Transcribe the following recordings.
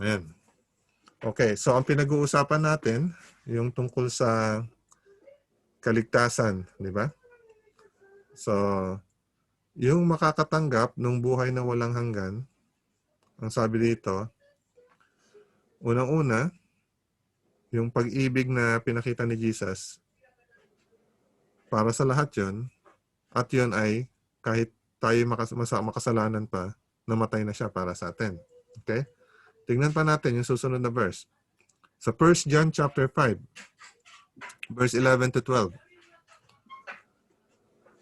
Ayan. Okay, so ang pinag-uusapan natin, yung tungkol sa kaligtasan, di ba? So, yung makakatanggap ng buhay na walang hanggan, ang sabi dito, unang-una, yung pag-ibig na pinakita ni Jesus, para sa lahat yon, at yun ay kahit tayo makasalanan pa, namatay na siya para sa atin. Okay? Tingnan pa natin yung susunod na verse. Sa 1 John chapter 5, verse 11 to 12.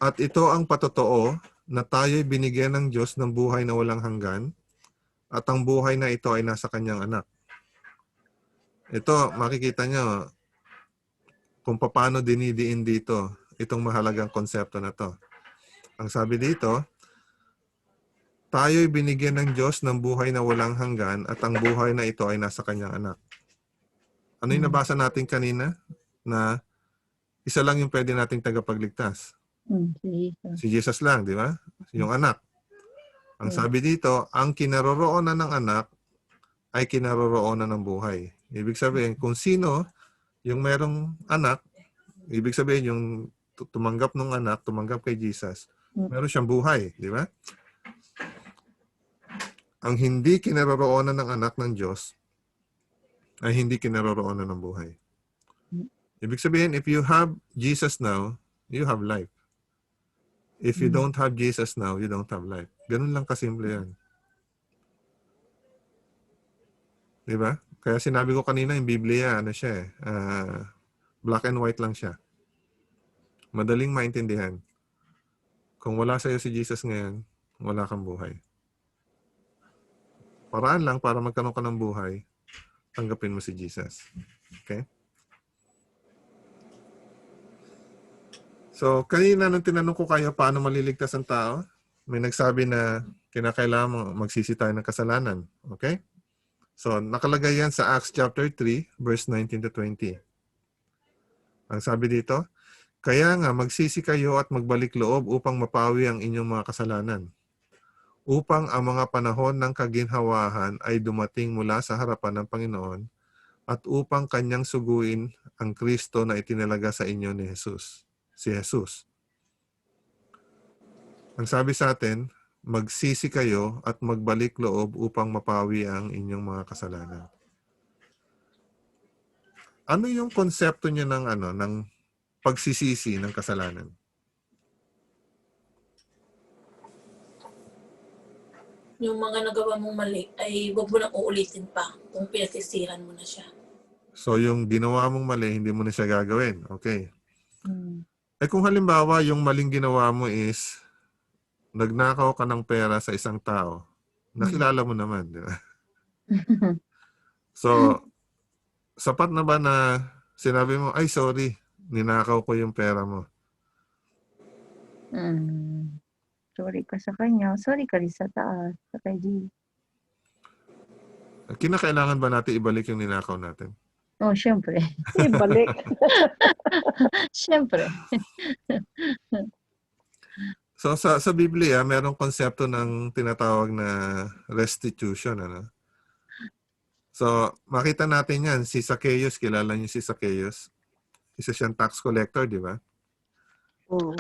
At ito ang patotoo na tayo'y binigyan ng Diyos ng buhay na walang hanggan, at ang buhay na ito ay nasa kanyang anak. Ito, makikita nyo kung paano dinidiin dito itong mahalagang konsepto na to. Ang sabi dito, tayo'y binigyan ng Diyos ng buhay na walang hanggan, at ang buhay na ito ay nasa kanyang anak. Ano yung nabasa natin kanina? Na isa lang yung pwede nating tagapagligtas. Si Jesus lang, di ba? Yung anak. Ang sabi dito, ang kinaroroonan ng anak ay kinaroroonan ng buhay. Ibig sabihin, kung sino yung merong anak, ibig sabihin yung tumanggap ng anak, tumanggap kay Jesus, meron siyang buhay, di ba? Ang hindi kinaroroonan ng anak ng Diyos ay hindi kinaroroonan ng buhay. Ibig sabihin, if you have Jesus now, you have life. If you don't have Jesus now, you don't have life. Ganun lang kasimple yan. Diba? Kaya sinabi ko kanina, yung Biblia, ano siya black and white lang siya. Madaling maintindihan. Kung wala sa'yo si Jesus ngayon, wala kang buhay. Paraan lang para magkaroon ka ng buhay, tanggapin mo si Jesus. Okay? So, kanina nung tinanong ko kayo paano maliligtas ang tao, may nagsabi na kinakailangan magsisi tayo ng kasalanan. Okay? So, nakalagay yan sa Acts chapter 3, verse 19 to 20. Ang sabi dito, kaya nga magsisi kayo at magbalik loob upang mapawi ang inyong mga kasalanan. Upang ang mga panahon ng kaginhawahan ay dumating mula sa harapan ng Panginoon at upang kanyang suguin ang Kristo na itinalaga sa inyo ni Jesus. Si Jesus. Ang sabi sa atin, magsisi kayo at magbalik loob upang mapawi ang inyong mga kasalanan. Ano yung konsepto niya ng pagsisisi ng kasalanan? Yung mga nagawa mong mali ay huwag mo nang uulitin pa kung pinagsisihan mo na siya. So yung ginawa mong mali, hindi mo na siya gagawin. Okay. Eh kung halimbawa yung maling ginawa mo is nagnakaw ka ng pera sa isang tao, nakilala mo naman, di ba? So, sapat na ba na sinabi mo, ay sorry, ninakaw ko yung pera mo? Sorry ka sa kanya, sorry ka rin sa taas, sa kay G. Kinakailangan ba natin ibalik yung ninakaw natin? Oh, syempre. Ibalik. Syempre. So sa Biblia, merong konsepto ng tinatawag na restitution. Ano? So makita natin yan. Si Zacchaeus, kilala niyo si Zacchaeus? Isa siyang tax collector, di ba?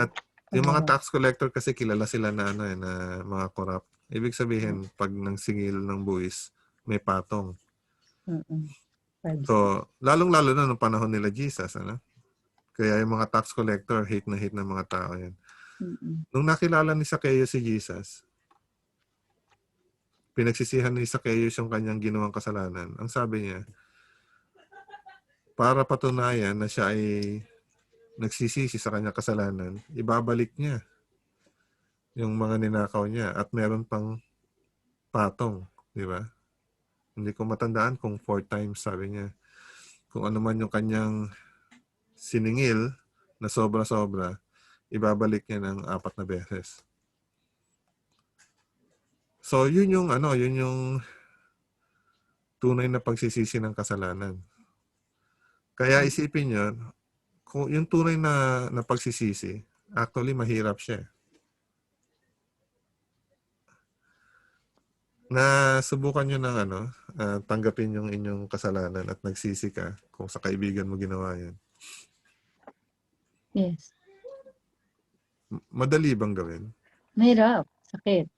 At yung mga tax collector kasi kilala sila na, na mga corrupt. Ibig sabihin, pag nangsingil ng buwis, may patong. So, lalong-lalo na nung panahon nila Jesus, ano? Kaya yung mga tax collector, hate na hate ng mga tao yan. Nung nakilala ni Zacchaeus si Jesus, pinagsisihan ni Zacchaeus yung kanyang ginawang kasalanan. Ang sabi niya, para patunayan na siya ay nagsisisi sa kanyang kasalanan, ibabalik niya yung mga ninakaw niya at meron pang patong, di ba? Hindi ko matandaan kung 4 times, sabi niya. Kung ano man yung kanyang siningil na sobra-sobra, ibabalik niya ng 4 na beses. So, yun yung tunay na pagsisisi ng kasalanan. Kaya isipin niyo, kung yung tunay na pagsisisi, actually mahirap siya. Nasubukan niyo ng tanggapin yung inyong kasalanan at nagsisi ka kung sa kaibigan mo ginawa yan. Yes. Madali bang gawin? Mahirap. Sakit.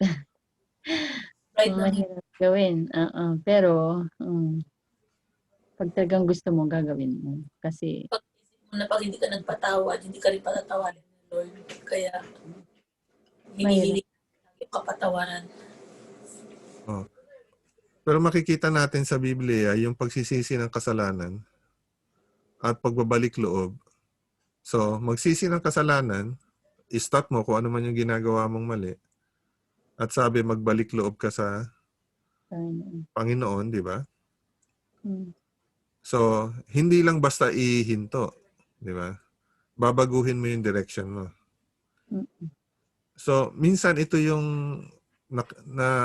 Right lang yun. Mahirap gawin. Pero, pag talagang gusto mo, gagawin mo. Kasi, Pag-isip mo na pag hindi ka nagpatawad, hindi ka rin patatawarin ng Lord. Kaya, Mahirap. hinihiling yung kapatawaran. Oh. Pero makikita natin sa Biblia yung pagsisisi ng kasalanan at pagbabalik loob. So, magsisi ng kasalanan, i-stop mo kung ano man yung ginagawa mong mali. At sabi, magbalik loob ka sa Panginoon, di ba? So, hindi lang basta ihinto, di ba? Babaguhin mo yung direction mo. So, minsan ito yung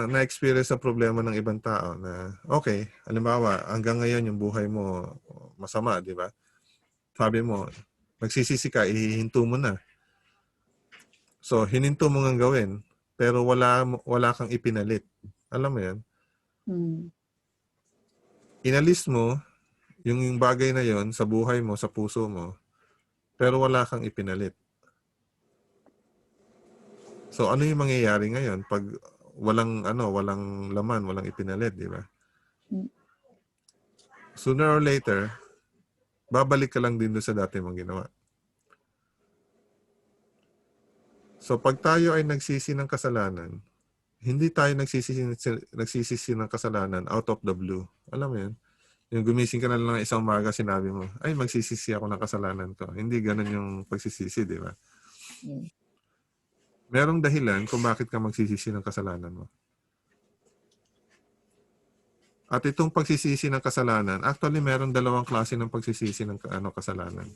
na-experience na problema ng ibang tao na, okay, halimbawa, hanggang ngayon yung buhay mo masama, di ba? Sabi mo, nagsisisi ka, ihinto mo na. So, hininto mo ngang gawin, pero wala kang ipinalit. Alam mo yan? Inalis mo yung bagay na yon sa buhay mo, sa puso mo, pero wala kang ipinalit. So, ano yung mangyayari ngayon pag walang laman, walang ipinalit, di ba? Sooner or later, babalik ka lang din doon sa dati mong ginawa. So, pag tayo ay nagsisi ng kasalanan, hindi tayo nagsisisi ng kasalanan out of the blue. Alam mo yun? Yung gumising ka na lang isang umaga, sinabi mo, ay, magsisisi ako ng kasalanan ko. Hindi ganun yung pagsisisi, di ba? Merong dahilan kung bakit ka magsisisi ng kasalanan mo. At itong pagsisisi ng kasalanan, actually, merong dalawang klase ng pagsisisi ng kasalanan.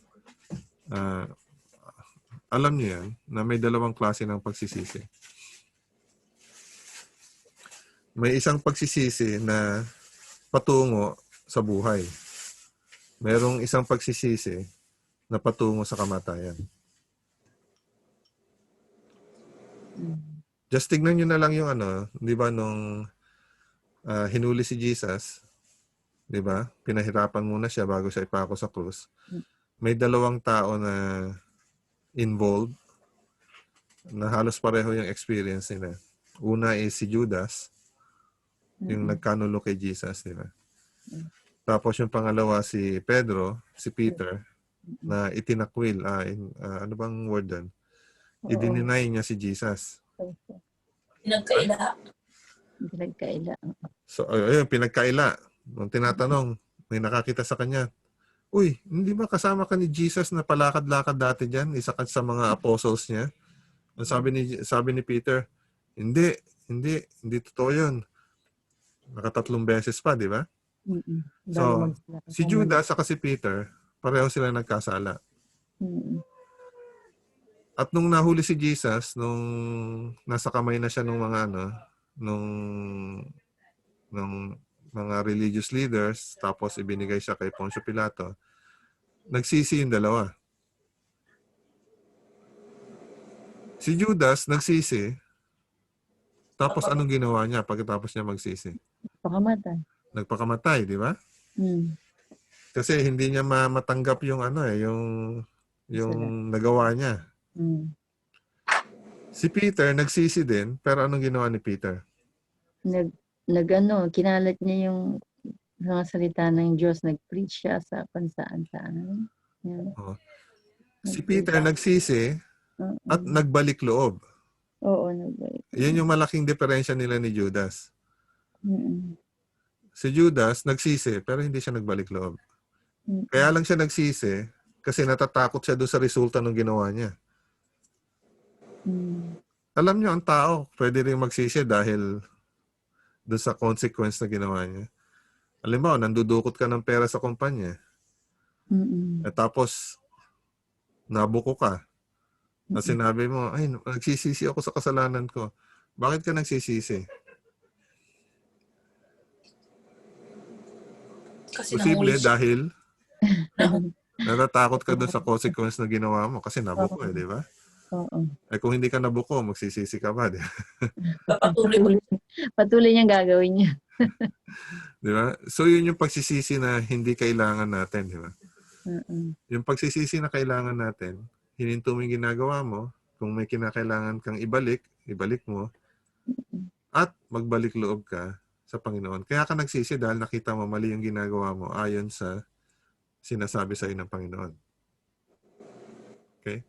Alam niyo yan, na may dalawang klase ng pagsisisi. May isang pagsisisi na patungo sa buhay. Merong isang pagsisisi na patungo sa kamatayan. Just tignan nyo na lang yung di ba, nung hinuli si Jesus, di ba? Pinahirapan muna siya bago siya ipako sa krus. May dalawang tao na involved na halos pareho yung experience nila. Una is si Judas, yung nagkanulo kay Jesus, di ba? Tapos yung pangalawa si Pedro, si Peter, na itinakwil. Ano bang word doon? I-deny niya si Jesus. Pinagkaila. So, ayun, pinagkaila. Nung tinatanong, may nakakita sa kanya, uy, hindi ba kasama ka ni Jesus na palakad-lakad dati dyan? Isa ka sa mga apostles niya? Sabi ni Peter, hindi totoo yun. Nakatatlong beses pa, di ba? So, si Judas at si Peter, pareho sila nagkasala. At nung nahuli si Jesus, nung nasa kamay na siya nung mga religious leaders, tapos ibinigay siya kay Poncio Pilato, nagsisi yung dalawa. Si Judas nagsisi, tapos anong ginawa niya pagkatapos niya magsisi? Nagpakamatay, di ba? Kasi hindi niya matanggap yung yung nagawa niya. Si Peter nagsisi din, pero anong ginawa ni Peter? Kinalat niya yung mga salita ng Diyos, nag-preach siya sa saan-saan. Si Peter nagsisi at nagbalik loob. Oo, nagbalik. Yan yung malaking diferensya nila ni Judas. Si Judas nagsisi pero hindi siya nagbalik loob. Kaya lang siya nagsisi kasi natatakot siya doon sa resulta ng ginawa niya. Alam niyo, ang tao pwede rin magsisi dahil doon sa consequence na ginawa niya. Halimbawa, nandudukot ka ng pera sa kumpanya. At tapos, nabuko ka. At sinabi mo, ay, nagsisisi ako sa kasalanan ko. Bakit ka nagsisisi? Kasi Posible nahuli siya. dahil natatakot ka doon sa consequence na ginawa mo kasi nabuko di ba? Eh kung hindi ka nabuko, magsisisi ka ba? Papatuloy. Patuloy niyang gagawin niya. Di ba? So, yun yung pagsisisi na hindi kailangan natin, di ba? Mm. Yung pagsisisi na kailangan natin, hininto mo yung ginagawa mo, kung may kinakailangan kang ibalik, ibalik mo, at magbalik loob ka sa Panginoon. Kaya ka nagsisi dahil nakita mo mali yung ginagawa mo ayon sa sinasabi sa iyo ng Panginoon. Okay?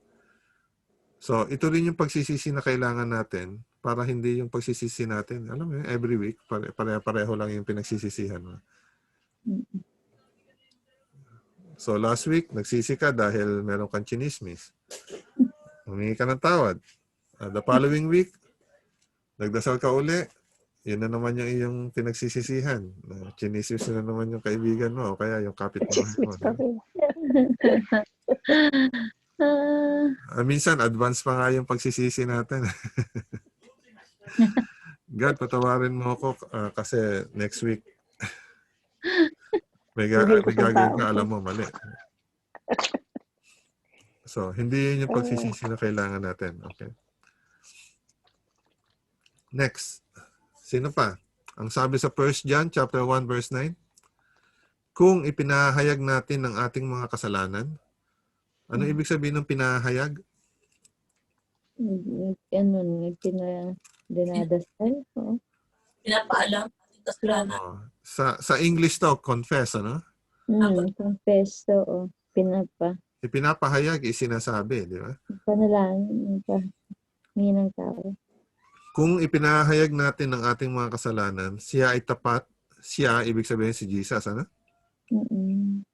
So, ito rin yung pagsisisi na kailangan natin para hindi yung pagsisisi natin, alam mo yun, every week, pareho lang yung pinagsisisihan mo. Mm. So, last week, nagsisi ka dahil meron kang chinismis. Humingi ka ng tawad. The following week, nagdasal ka uli, yun na naman yung iyong pinagsisisihan. Chinismis na naman yung kaibigan mo o kaya yung kapitbahay mo. Chismis pa rin. Minsan, advance pa nga yung pagsisisi natin. God, patawarin mo ako kasi next week may gagawin ka, alam mo, mali. So, hindi yun yung pagsisisi na kailangan natin. Okay? Next. Sino pa? Ang sabi sa 1 John chapter 1 verse 9, kung ipinahayag natin ang ating mga kasalanan, ano ibig sabihin ng pinahayag? Dinadasal. Oo. Pinapaalam ating kasalanan. Sa English to, confess, ano? Confess. Oo. Ipinapahayag, sinasabi, di ba? Panalangin. Hingi ng tao. Kung ipinahayag natin ang ating mga kasalanan, siya ay tapat. Siya, ibig sabihin si Jesus, ano? Mm-mm.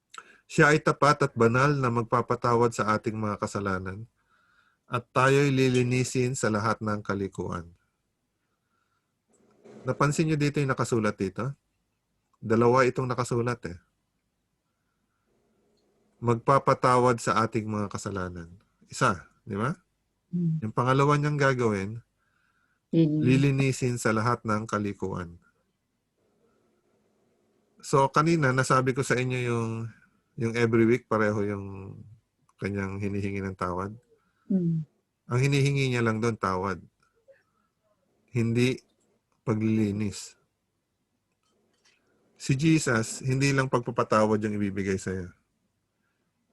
Siya ay tapat at banal na magpapatawad sa ating mga kasalanan at tayo'y lilinisin sa lahat ng kalikuan. Napansin nyo dito yung nakasulat dito? Dalawa itong nakasulat eh. Magpapatawad sa ating mga kasalanan. Isa, di ba? Yung pangalawa niyang gagawin, lilinisin sa lahat ng kalikuan. So, kanina, nasabi ko sa inyo yung every week, pareho yung kanyang hinihingi ng tawad. Ang hinihingi niya lang doon, tawad. Hindi paglilinis. Si Jesus, hindi lang pagpapatawad yung ibibigay sa'yo.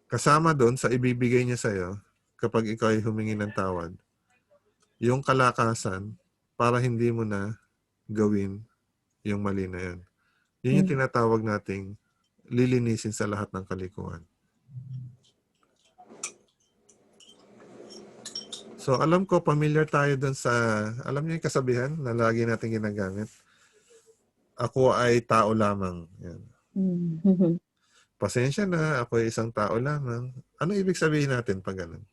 Kasama doon sa ibibigay niya sa'yo, kapag ikaw ay humingi ng tawad, yung kalakasan para hindi mo na gawin yung mali na yan. Yun yung tinatawag nating lilinisin sa lahat ng kalikuan. So, alam ko, familiar tayo dun sa, alam niyo yung kasabihan na lagi natin ginagamit? Ako ay tao lamang. Yan. Pasensya na, ako ay isang tao lamang. Ano ibig sabihin natin pag ganun?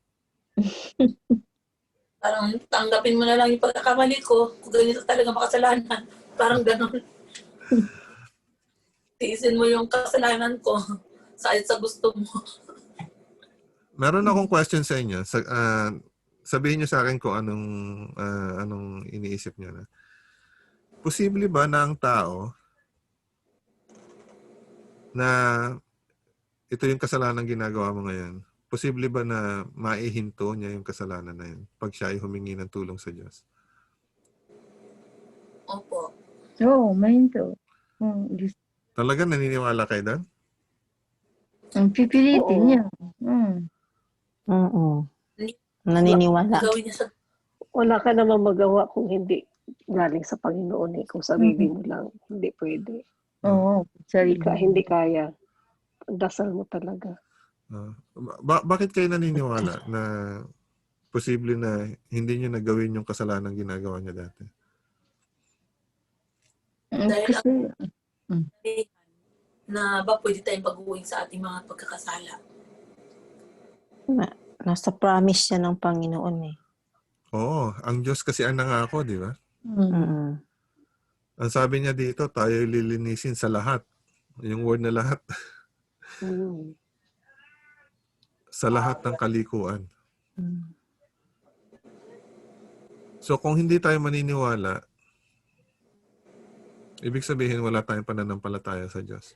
Parang tanggapin mo na lang yung pagkakamali ko. Kung ganito talaga makasalanan. Parang gano'n. Tiisin mo yung kasalanan ko. Kahit sa gusto mo. Meron akong question sa inyo. Sabihin niyo sa akin kung anong iniisip niyo na. Posible ba na ang tao na ito yung kasalanan ginagawa mo ngayon, posible ba na maihinto niya yung kasalanan na yun pag siya ay humingi ng tulong sa Diyos? Opo. Oo, mahinto. Talaga naniniwala kayo doon? Ang pipilitin Oo. niya. Oo. Naniniwala. Gawin niya sa... Wala ka naman magawa kung hindi galing sa Panginoon eh. Kung sarili mo lang, hindi pwede. Oo, sarili. Hindi kaya. Dasal mo talaga. Bakit kayo naniniwala na posible na hindi niyo nagawin yung kasalanan ginagawa niya dati? Dahil na ba pwede tayong baguhin sa ating mga pagkakasala? Nasa promise siya ng Panginoon eh. Oo, ang Diyos kasi ang nangako, di ba? Ang sabi niya dito, tayo lilinisin sa lahat. Yung word na lahat. Sa lahat ng kalikuan. So kung hindi tayo maniniwala, ibig sabihin wala tayong pananampalataya sa Diyos.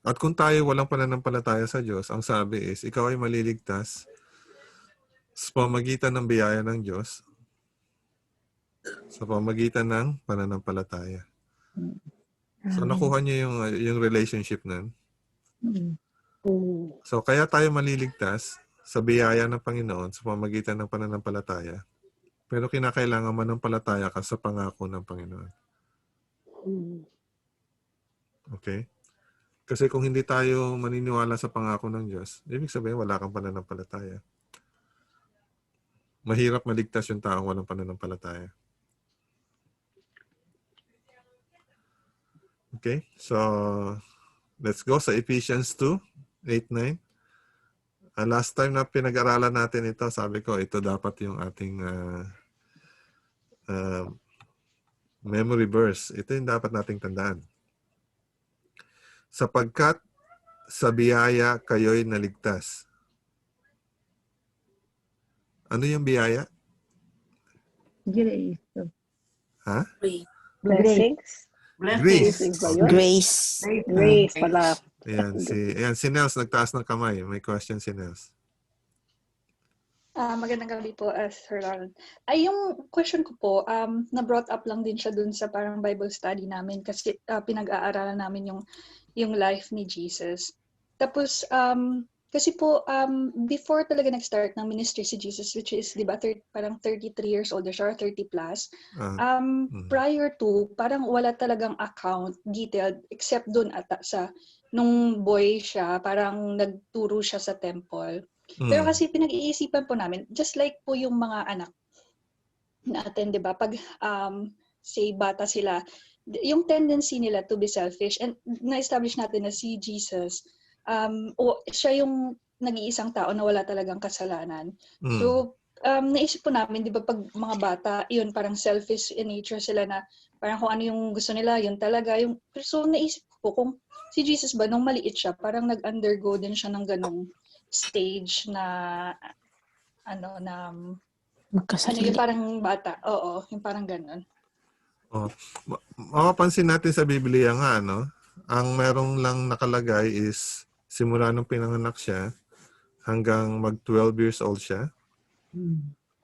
At kung tayo walang pananampalataya sa Diyos, ang sabi is, ikaw ay maliligtas sa pamagitan ng biyaya ng Diyos Sa pamagitan ng pananampalataya. So, Amen. nakuha niyo yung relationship nun. Mm. So, kaya tayo maliligtas sa biyaya ng Panginoon sa pamagitan ng pananampalataya. Pero kinakailangan manampalataya ka sa pangako ng Panginoon. Okay? Kasi kung hindi tayo maniniwala sa pangako ng Diyos, ibig sabihin wala kang pananampalataya. Mahirap maligtas yung taong walang pananampalataya. Okay? So, let's go sa Ephesians 2, 8-9. Last time na pinag-aralan natin ito, sabi ko, ito dapat yung ating memory verse. Ito yung dapat nating tandaan. Sapagkat sa biyaya kayo'y naligtas. Ano yung biyaya? Grace. Ha? Pray. Blessings? Grace. Blessings ba yun? Grace. Grace pala. Ayan, si Nels nagtaas ng kamay. May question si Nels. Magandang gabi po, Sir Ronald. Ay, yung question ko po, na-brought up lang din siya dun sa parang Bible study namin kasi pinag-aaralan namin yung life ni Jesus. Tapos, kasi po, before talaga nag-start ng ministry si Jesus, which is, di ba, parang 33 years old siya, or 30 plus, prior to, parang wala talagang account detailed, except dun ata sa, nung boy siya, parang nagturo siya sa temple. Pero kasi pinag-iisipan po namin, just like po yung mga anak natin, di ba? Pag, say, bata sila, yung tendency nila to be selfish, and na-establish natin na si Jesus, siya yung nag-iisang tao na wala talagang kasalanan. So, naisip po namin, di ba, pag mga bata, yun, parang selfish in nature sila na, parang kung ano yung gusto nila, yun talaga. So, naisip po, kung si Jesus ba, nung maliit siya, parang nag-undergo din siya ng ganong stage na Magkasali. yung parang bata. Oo, yung parang ganun. Mapapansin natin sa Biblia nga, no? Ang merong lang nakalagay is simula nung pinanganak siya hanggang mag 12 years old siya.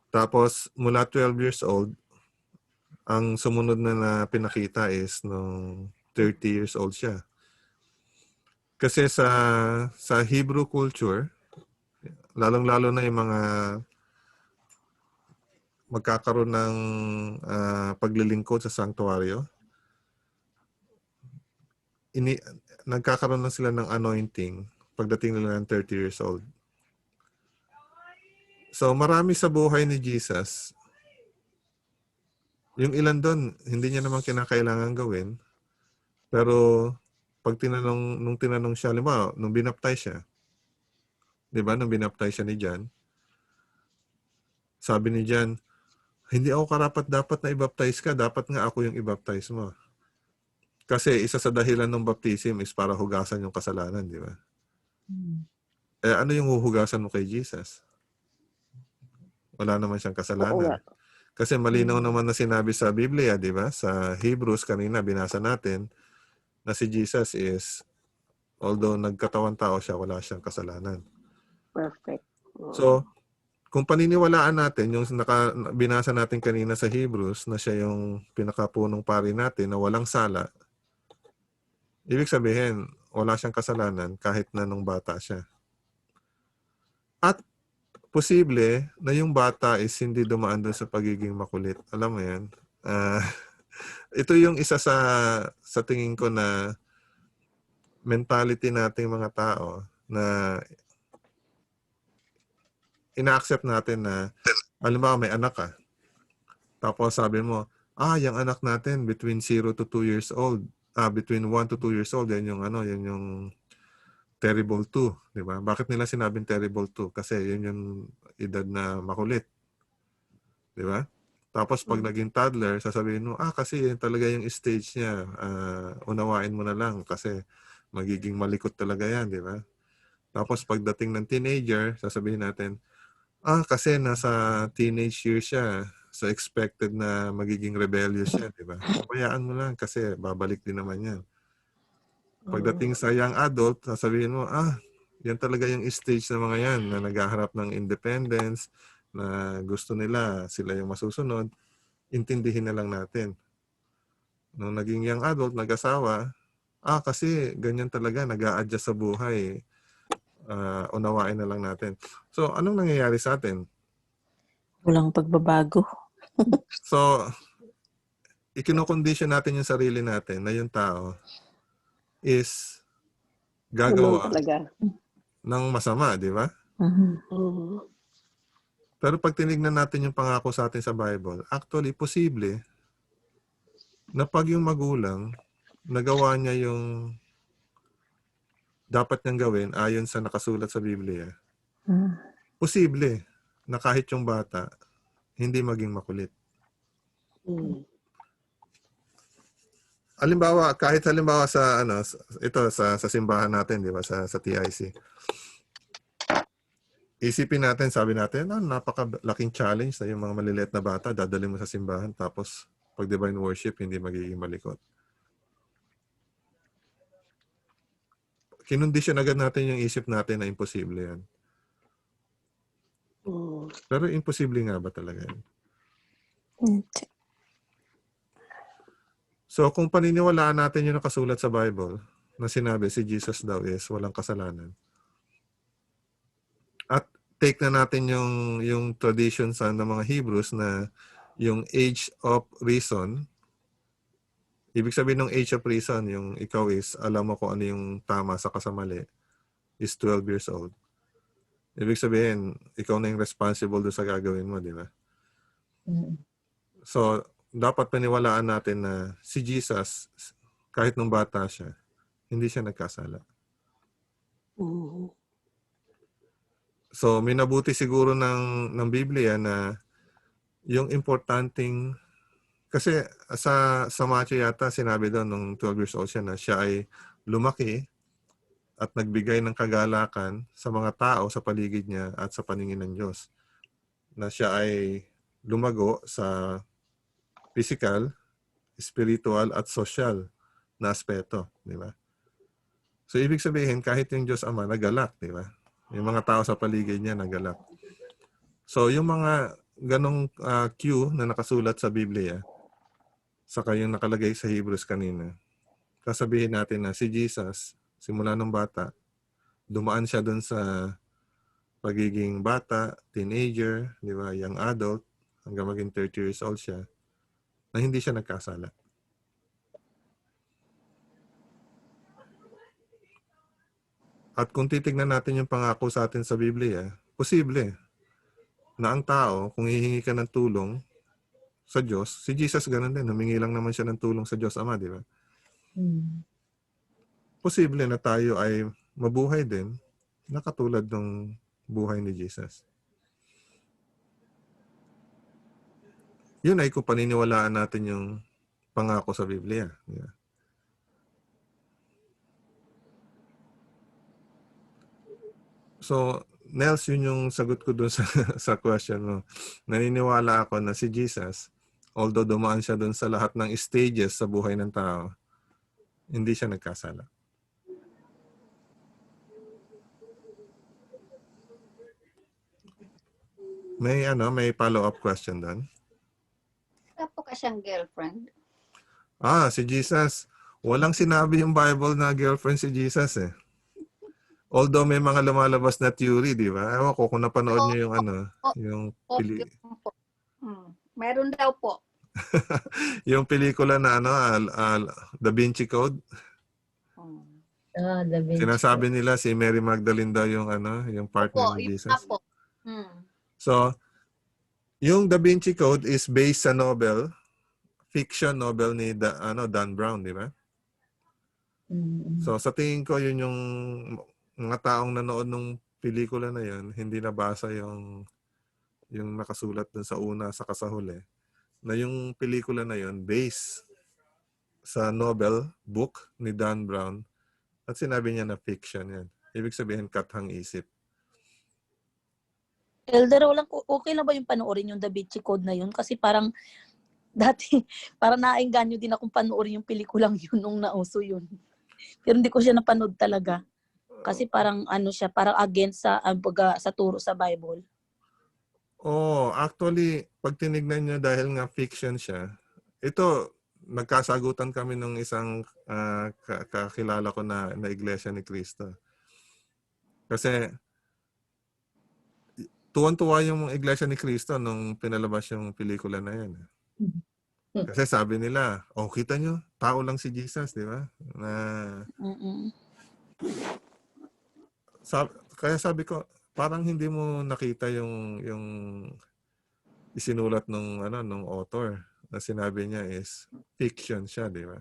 Tapos mula 12 years old, ang sumunod na pinakita is nung 30 years old siya. Kasi sa Hebrew culture, lalong-lalo na yung mga magkakaroon ng paglilingkod sa sanctuaryo, nagkakaroon na sila ng anointing pagdating nila ng 30 years old. So marami sa buhay ni Jesus, yung ilan doon, hindi niya naman kinakailangan gawin. Pero pag nung tinanong siya, halimbawa, nung binaptize siya, di ba, nung binaptize siya ni John, sabi ni John, hindi ako karapat-dapat na i-baptize ka, dapat nga ako yung i-baptize mo. Kasi isa sa dahilan ng baptism is para hugasan yung kasalanan, di ba? Ano yung huhugasan mo kay Jesus? Wala naman siyang kasalanan. Kasi malinaw naman na sinabi sa Biblia, di ba? Sa Hebrews kanina, binasa natin, na si Jesus is, although nagkatawan tao siya, wala siyang kasalanan. Perfect. So, kung paniniwalaan natin, yung binasa natin kanina sa Hebrews, na siya yung pinakapunong pari natin na walang sala, ibig sabihin, wala siyang kasalanan kahit na nung bata siya. At posible na yung bata is hindi dumaan doon sa pagiging makulit. Alam mo yan? Ito yung isa sa tingin ko na mentality nating mga tao na ina-accept natin na, alam mo, may anak ka. Tapos sabi mo, yung anak natin between 0 to 2 years old, between 1 to 2 years old, yan yung terrible 2, di ba? Bakit nila sinabing terrible 2? Kasi yun yung edad na makulit. Di ba? Tapos pag naging toddler, sasabihin mo, kasi yun talaga yung stage niya. Unawain mo na lang kasi magiging malikot talaga yan, di ba? Tapos pagdating ng teenager, sasabihin natin, kasi nasa teenage years siya, so expected na magiging rebellious siya, di ba? Pabayaan mo lang kasi babalik din naman yan. Pagdating sa young adult, sasabihin mo, yan talaga yung stage ng mga yan na naghaharap ng independence, na gusto nila, sila yung masusunod. intindihin na lang natin. Nung naging young adult, nag-asawa, kasi ganyan talaga, nag-a-adjust sa buhay. Unawain na lang natin. So, anong nangyayari sa atin? Walang pagbabago. So, ikinokondisyon natin yung sarili natin na yung tao is Ganun gagawa talaga. ng masama, di ba? Mhm. Mhm. Pero pag tinignan natin yung pangako sa atin sa Bible, actually, posible na pag yung magulang, nagawa niya yung dapat niyang gawin ayon sa nakasulat sa Biblia, Mhm. posible na kahit yung bata, hindi maging makulit. Mhm. Kahit halimbawa sa ito sa simbahan natin, di ba, sa TIC. Isipin natin, sabi natin, napakalaking challenge na yung mga maliliit na bata, dadali mo sa simbahan, tapos pag divine worship, hindi magiging malikot. Kinondisyon agad natin yung isip natin na imposible yan. Mhm. Pero imposible nga ba talaga yan? Hindi. So kung paniniwalaan natin yung nakasulat sa Bible, na sinabi si Jesus daw is walang kasalanan, at take na natin yung tradition ng mga Hebrews na yung age of reason. Ibig sabihin ng age of reason, yung ikaw is alam mo kung ano yung tama sa kasamali, is 12 years old. Ibig sabihin, ikaw na yung responsible doon sa gagawin mo, di ba? Mm. So, dapat paniwalaan natin na si Jesus, kahit nung bata siya, hindi siya nagkasala. Mhm. So, minabuti siguro ng Biblia na yung importanteng, kasi sa Matthew yata sinabi doon nung 12 years old siya na siya ay lumaki at nagbigay ng kagalakan sa mga tao sa paligid niya at sa paningin ng Diyos. Na siya ay lumago sa physical, spiritual at social na aspeto, di ba? So, ibig sabihin, kahit yung Diyos Ama nagalak, di ba? Yung mga tao sa paligid niya nagalak. So, yung mga ganong cue na nakasulat sa Biblia, saka yung nakalagay sa Hebrews kanina, sasabihin natin na si Jesus, simula nung bata, dumaan siya dun sa pagiging bata, teenager, di ba, young adult, hanggang maging 30 years old siya, na hindi siya nagkasala. At kung titignan natin yung pangako sa atin sa Biblia, posible na ang tao, kung hihingi ka ng tulong sa Diyos, si Jesus ganun din, humingi lang naman siya ng tulong sa Diyos Ama, di ba? Mm. Posible na tayo ay mabuhay din na katulad ng buhay ni Jesus. Yun ay kung paniniwalaan natin yung pangako sa Biblia. Yeah. So, Nels, yun yung sagot ko dun sa question mo. Naniniwala ako na si Jesus, although dumaan siya dun sa lahat ng stages sa buhay ng tao, hindi siya nagkasala. May follow-up question doon? Wala po ka siyang girlfriend. Si Jesus. Walang sinabi yung Bible na girlfriend si Jesus eh. Although may mga lumalabas na theory, di ba? Ewan ko kung napanood niyo yung yung Yun po. Meron daw po. yung pelikula na Da Vinci Code. Da Vinci. Sinasabi nila si Mary Magdalene daw yung partner Opo, ni yun Jesus. na po. So, yung Da Vinci Code is based sa fiction novel ni Dan Brown, di ba? Mm. So, sa tingin ko, yun yung mga taong nanood ng pelikula na yun, hindi nabasa yung nakasulat dun sa una sa kasahuli, na yung pelikula na yun based sa novel, book ni Dan Brown, at sinabi niya na fiction yan. Ibig sabihin, kathang isip. Elder, okay lang ba yung panoorin yung Da Vinci Code na yun? Kasi parang dati, parang naengganyo din akong panoorin yung pelikulang yun nung nauso yun. Pero hindi ko siya napanood talaga. Kasi parang siya, parang against sa turo sa Bible. Actually, pag tinignan nyo dahil nga fiction siya, ito, nagkasagutan kami ng isang kakilala ko na Iglesia ni Cristo. Kasi tuwan-tuwa yung Iglesia ni Cristo nung pinalabas yung pelikula na yan. Kasi sabi nila, kita nyo, tao lang si Jesus, di ba? Kaya sabi ko, parang hindi mo nakita yung isinulat nung author na sinabi niya is fiction siya, di ba?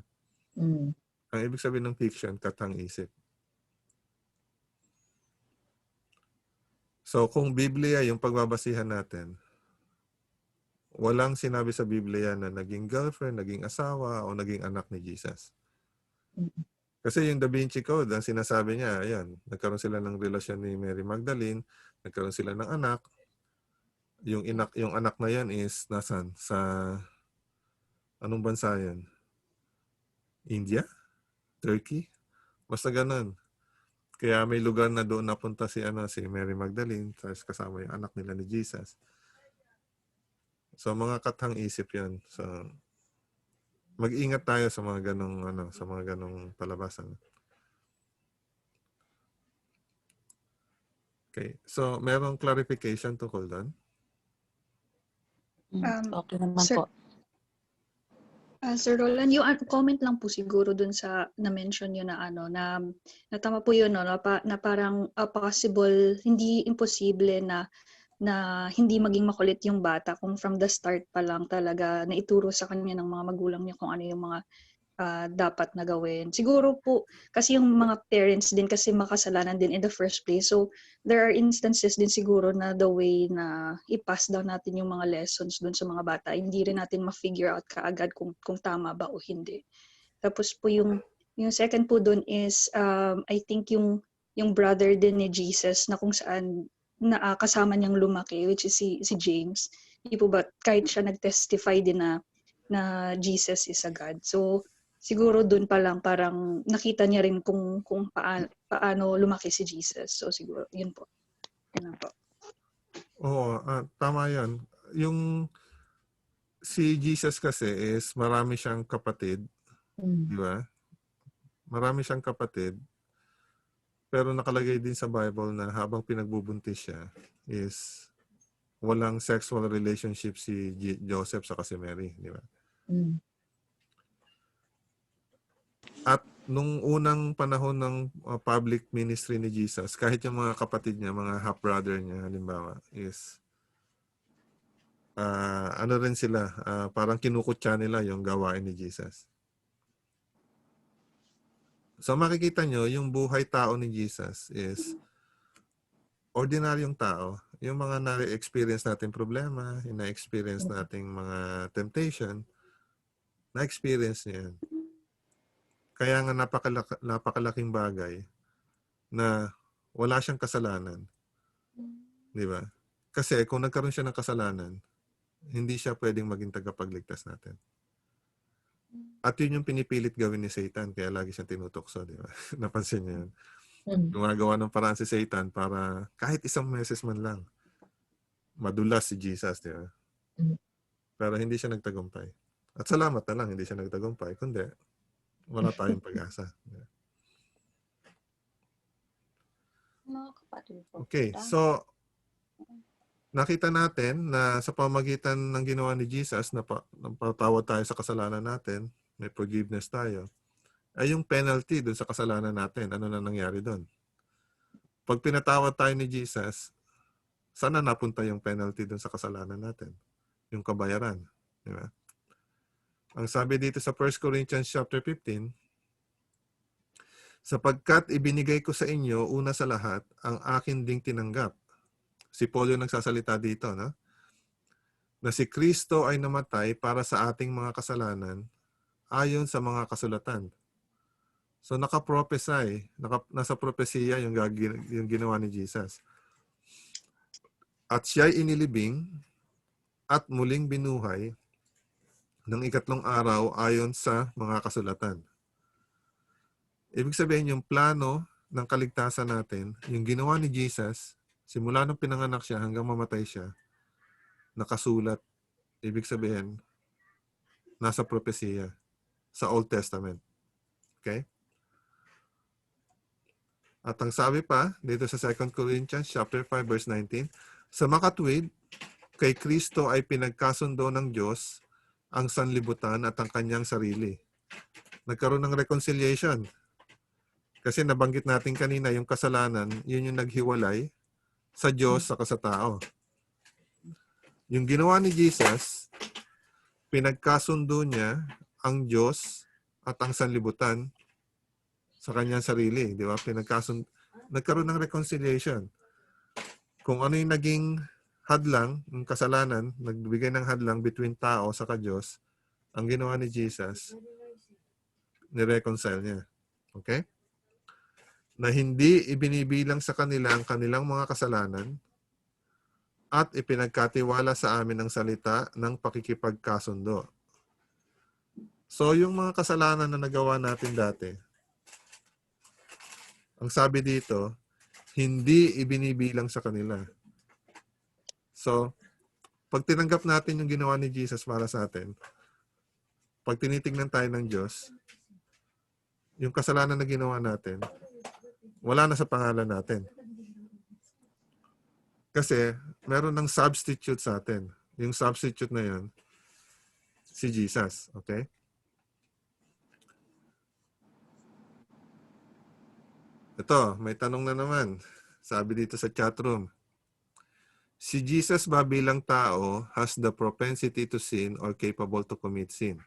Ang ibig sabihin ng fiction, katang isip. So kung Biblia yung pagbabasihan natin, walang sinabi sa Biblia na naging girlfriend, naging asawa, o naging anak ni Jesus. Kasi yung Da Vinci Code, ang sinasabi niya, ayan, nagkaroon sila ng relasyon ni Mary Magdalene, nagkaroon sila ng anak. Yung anak na yan is nasan? Sa anong bansa yan? India? Turkey? Basta ganun. Kaya may lugar na doon napunta si Mary Magdalene, tapos kasama yung anak nila ni Jesus. So mga katang isip 'yan. So mag-ingat tayo sa mga ganong palabasan. Okay. So merong clarification tungkol doon? Okay naman Sir, po. Sir Roland, yung comment lang po siguro dun sa na-mention yun na tama po yun, no, na parang possible, hindi imposible na hindi maging makulit yung bata kung from the start pa lang talaga na ituro sa kanya ng mga magulang niya kung ano yung mga dapat na gawin. Siguro po, kasi yung mga parents din kasi makasalanan din in the first place. So, there are instances din siguro na the way na i-pass down natin yung mga lessons dun sa mga bata, hindi rin natin ma-figure out kaagad kung tama ba o hindi. Tapos po yung second po dun is, I think yung brother din ni Jesus na kung saan na kasama niyang lumaki, which is si James. Hindi po ba, kahit siya nag-testify din na Jesus is a God. So, siguro dun pa lang parang nakita niya rin kung paano lumaki si Jesus. So, siguro, yun po. Yun po. Tama yan. Yung si Jesus kasi is marami siyang kapatid. Di ba? Marami siyang kapatid. Pero nakalagay din sa Bible na habang pinagbubuntis siya is walang sexual relationship si Joseph sa si Mary, di ba? At nung unang panahon ng public ministry ni Jesus, kahit yung mga kapatid niya, mga half-brother niya, halimbawa, is rin sila, parang kinukutya nila yung gawain ni Jesus. So makikita nyo, yung buhay tao ni Jesus is ordinaryong tao. Yung mga na-experience natin problema, yung na-experience nating mga temptation, na-experience niya yan. Kaya nga napakalaking bagay na wala siyang kasalanan. Di ba? Kasi kung nagkaroon siya ng kasalanan, hindi siya pwedeng maging tagapagligtas natin. At yun yung pinipilit gawin ni Satan, kaya lagi siyang tinutokso, di ba? Napansin niyo yun. Gumagawa ng paraan si Satan para kahit isang meses man lang, madulas si Jesus, di ba? Pero hindi siya nagtagumpay. At salamat na lang, hindi siya nagtagumpay. Kundi, wala tayong pag-asa. Okay, so nakita natin na sa pamagitan ng ginawa ni Jesus, napatawad tayo sa kasalanan natin, may forgiveness tayo, ay yung penalty dun sa kasalanan natin. Ano na nangyari dun? Pag pinatawad tayo ni Jesus, saan na napunta yung penalty dun sa kasalanan natin? Yung kabayaran. Di ba? Ang sabi dito sa 1 Corinthians chapter 15, sapagkat ibinigay ko sa inyo, una sa lahat, ang akin ding tinanggap. Si Paul yung nagsasalita dito, no? Na si Kristo ay namatay para sa ating mga kasalanan ayon sa mga kasulatan. So naka-prophesy, nasa propesiya yung ginawa ni Jesus. At siya'y inilibing at muling binuhay ng ikatlong araw ayon sa mga kasulatan. Ibig sabihin yung plano ng kaligtasan natin, yung ginawa ni Jesus, simula nung pinanganak siya hanggang mamatay siya, nakasulat. Ibig sabihin, nasa propesya sa Old Testament. Okay? At ang sabi pa dito sa 2 Corinthians chapter 5 verse 19, sa makatwid, kay Kristo ay pinagkasundo ng Diyos ang sanlibutan at ang kanyang sarili. Nagkaroon ng reconciliation. Kasi nabanggit natin kanina yung kasalanan, yun yung naghiwalay sa Diyos saka sa tao. Yung ginawa ni Jesus, pinagkasundo niya ang Diyos at ang sanlibutan sa kanyang sarili, di ba? Nagkaroon ng reconciliation. Kung ano yung naging hadlang, yung kasalanan, nagbigay ng hadlang between tao sa Diyos, ang ginawa ni Jesus, ni-reconcile niya. Okay? Na hindi ibinibilang sa kanila ang kanilang mga kasalanan at ipinagkatiwala sa amin ang salita ng pakikipagkasundo. So, yung mga kasalanan na nagawa natin dati, ang sabi dito, hindi ibinibilang sa kanila. So, pag tinanggap natin yung ginawa ni Jesus para sa atin, pag tinitingnan tayo ng Diyos, yung kasalanan na ginawa natin, wala na sa pangalan natin. Kasi, meron ng substitute sa atin. Yung substitute na yun, si Jesus. Okay? Ito, may tanong na naman. Sabi dito sa chatroom. Si Jesus ba bilang tao has the propensity to sin or capable to commit sin?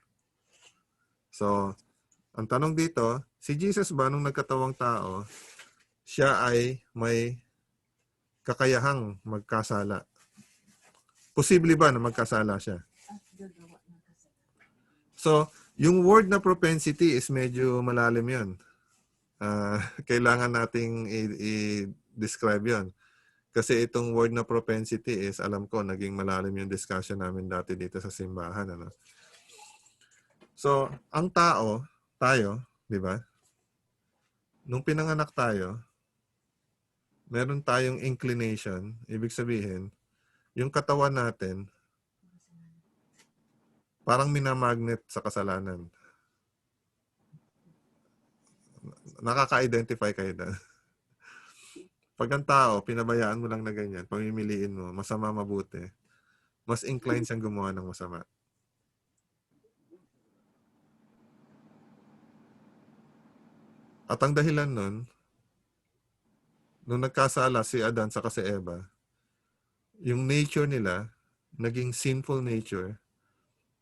So, ang tanong dito, si Jesus ba nung nagkatawang tao, siya ay may kakayahang magkasala? Posible ba na magkasala siya? So, yung word na propensity is medyo malalim yun. Kailangan nating i-describe yun. Kasi itong word na propensity is, alam ko, naging malalim yung discussion namin dati dito sa simbahan. Ano? So, ang tao, tayo, di ba? Nung pinanganak tayo, meron tayong inclination. Ibig sabihin, yung katawan natin, parang minamagnet sa kasalanan. Nakaka-identify kayo na. Pag ang tao, pinabayaan mo lang na ganyan, pamimiliin mo, masama, mabuti, mas inclined siyang gumawa ng masama. At ang dahilan nun, nung nagkasala si Adan sa si Eva, yung nature nila, naging sinful nature.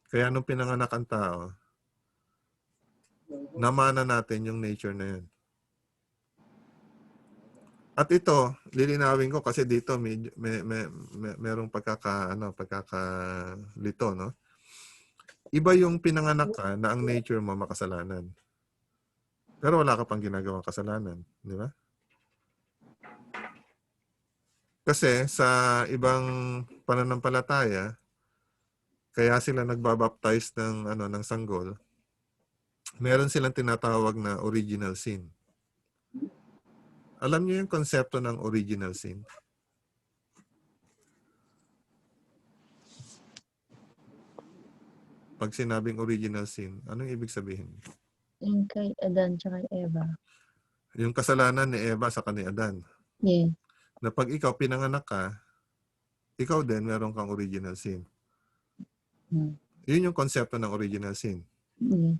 Kaya nung pinanganak ang tao, namana natin yung nature na yan. At ito, lilinawin ko kasi dito merong pagkakalito, no? Iba yung pinanganak ka na ang nature mo makasalanan. Pero wala ka pang ginagawang kasalanan, di ba? Kasi sa ibang pananampalataya, kaya sila nagbabaptize ng sanggol, meron silang tinatawag na original sin. Alam niyo yung konsepto ng original sin? Pag sinabing original sin, anong ibig sabihin? Yung kay Adan tsaka Eva. Yung kasalanan ni Eva sa ni Adan. Yes. Na pag ikaw pinanganak ka, ikaw din meron kang original sin. Yun yung konsepto ng original sin. Yes.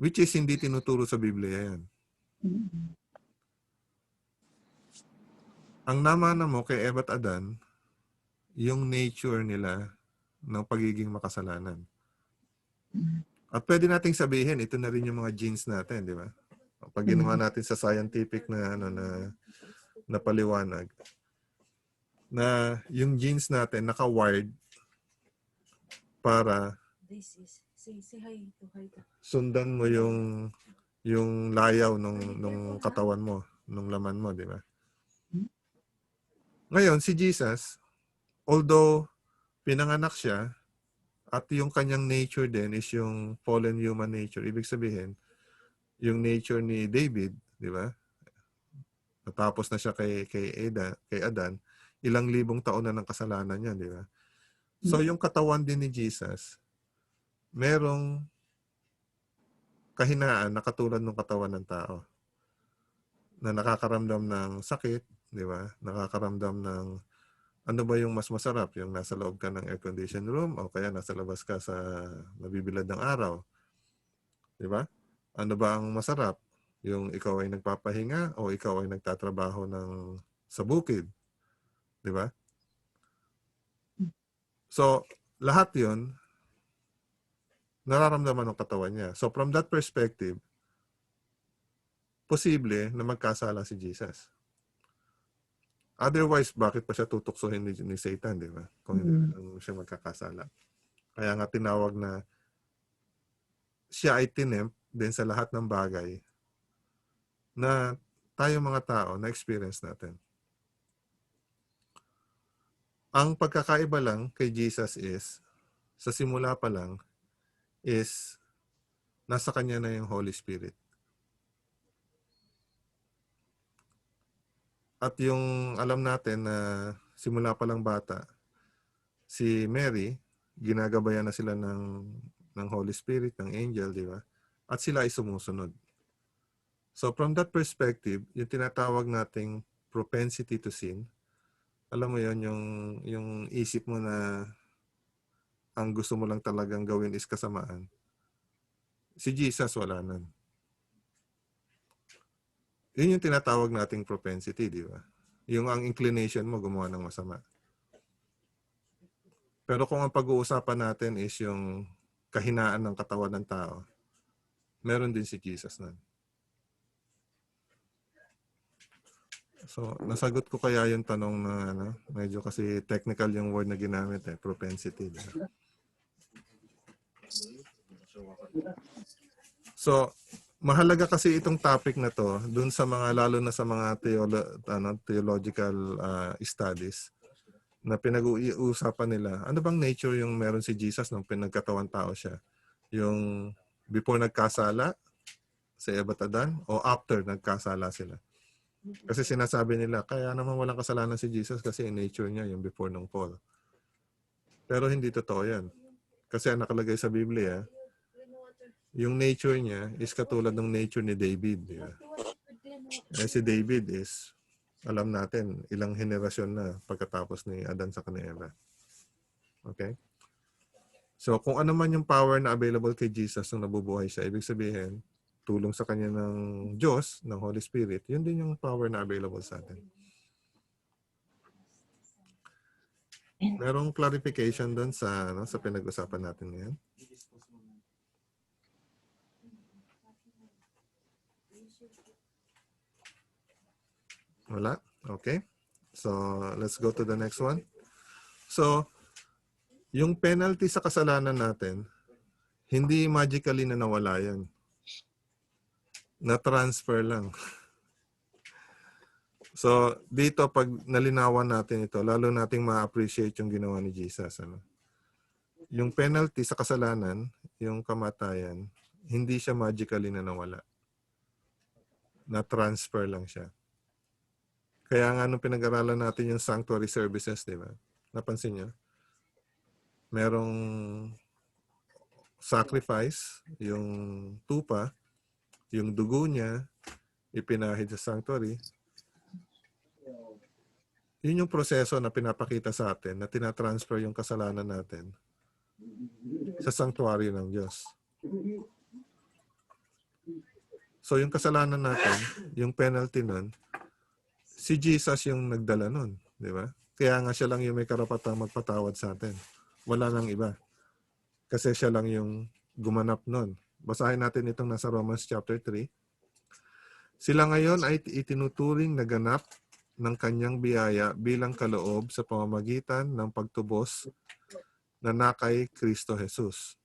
Which is hindi tinuturo sa Biblia yan. Ang namana mo kay Eva at Adan, yung nature nila ng pagiging makasalanan. At pwede nating sabihin, ito na rin yung mga genes natin, di ba? Pag ginawa natin sa scientific na paliwanag, na yung genes natin naka-wired para sundan mo yung layaw nung katawan mo, nung laman mo, di ba? Ngayon, si Jesus, although pinanganak siya, at yung kanyang nature din is yung fallen human nature. Ibig sabihin, yung nature ni David, di ba? Natapos na siya kay Adan, ilang libong taon na ng kasalanan niya, di ba? So yung katawan din ni Jesus, merong kahinaan na katulad ng katawan ng tao na nakakaramdam ng sakit, di ba? Nakakaramdam ng ano ba yung mas masarap? Yung nasa loob ka ng air-conditioned room o kaya nasa labas ka sa nabibilad ng araw. Di ba? Ano ba ang masarap? Yung ikaw ay nagpapahinga o ikaw ay nagtatrabaho sa bukid. Di ba? So, lahat yun, nararamdaman ng katawan niya. So, from that perspective, posible na magkasala si Jesus. Otherwise, bakit pa siya tutuksohin ni Satan, di ba? Kung hindi siya magkakasala. Kaya nga tinawag na siya ay tinempt din sa lahat ng bagay na tayo mga tao na-experience natin. Ang pagkakaiba lang kay Jesus is, sa simula pa lang, is nasa kanya na yung Holy Spirit. At yung alam natin na simula pa lang bata, si Mary, ginagabayan na sila ng Holy Spirit, ng angel, di ba? At sila ay sumusunod. So from that perspective, yung tinatawag nating propensity to sin, alam mo yon, yung isip mo na ang gusto mo lang talagang gawin is kasamaan. Si Jesus wala nun. Yun yung tinatawag nating propensity, di ba? Yung ang inclination mo gumawa ng masama. Pero kung ang pag-uusapan natin is yung kahinaan ng katawan ng tao, meron din si Jesus nun. So, nasagot ko kaya yung tanong na medyo kasi technical yung word na ginamit propensity. Diba? So, mahalaga kasi itong topic na to dun sa mga, lalo na sa mga theological studies na pinag-uusapan nila. Ano bang nature yung meron si Jesus nung pinagkatawan tao siya? Yung before nagkasala sa Eva at Adan o after nagkasala sila? Kasi sinasabi nila, kaya naman walang kasalanan si Jesus kasi nature niya yung before nung fall. Pero hindi totoo yan. Kasi ang nakalagay sa Biblia, yung nature niya is katulad ng nature ni David. Diba? Si David is, alam natin, ilang henerasyon na pagkatapos ni Adan sa ni Eva. Okay? So, kung ano man yung power na available kay Jesus nung nabubuhay siya, ibig sabihin, tulong sa kanya ng Diyos, ng Holy Spirit, yun din yung power na available sa atin. Merong clarification doon sa pinag-usapan natin ngayon? Wala? Okay. So, let's go to the next one. So, yung penalty sa kasalanan natin, hindi magically na nawala yan. Na-transfer lang. So, dito pag nalinawan natin ito, lalo nating ma-appreciate yung ginawa ni Jesus. Yung penalty sa kasalanan, yung kamatayan, hindi siya magically na nawala. Na-transfer lang siya. Kaya nga nung pinag-aralan natin yung sanctuary services, di ba? Napansin niyo? Merong sacrifice, yung tupa, yung dugo niya, ipinahid sa sanctuary. Yun yung proseso na pinapakita sa atin na tinatransfer yung kasalanan natin sa sanctuary ng Diyos. So yung kasalanan natin, yung penalty nun, si Jesus yung nagdala nun, di ba? Kaya nga siya lang yung may karapatang magpatawad sa atin. Wala nang iba. Kasi siya lang yung gumanap nun. Basahin natin itong nasa Romans chapter 3. Sila ngayon ay itinuturing na ganap ng kanyang biyaya bilang kaloob sa pamamagitan ng pagtubos na nakay Kristo Jesus,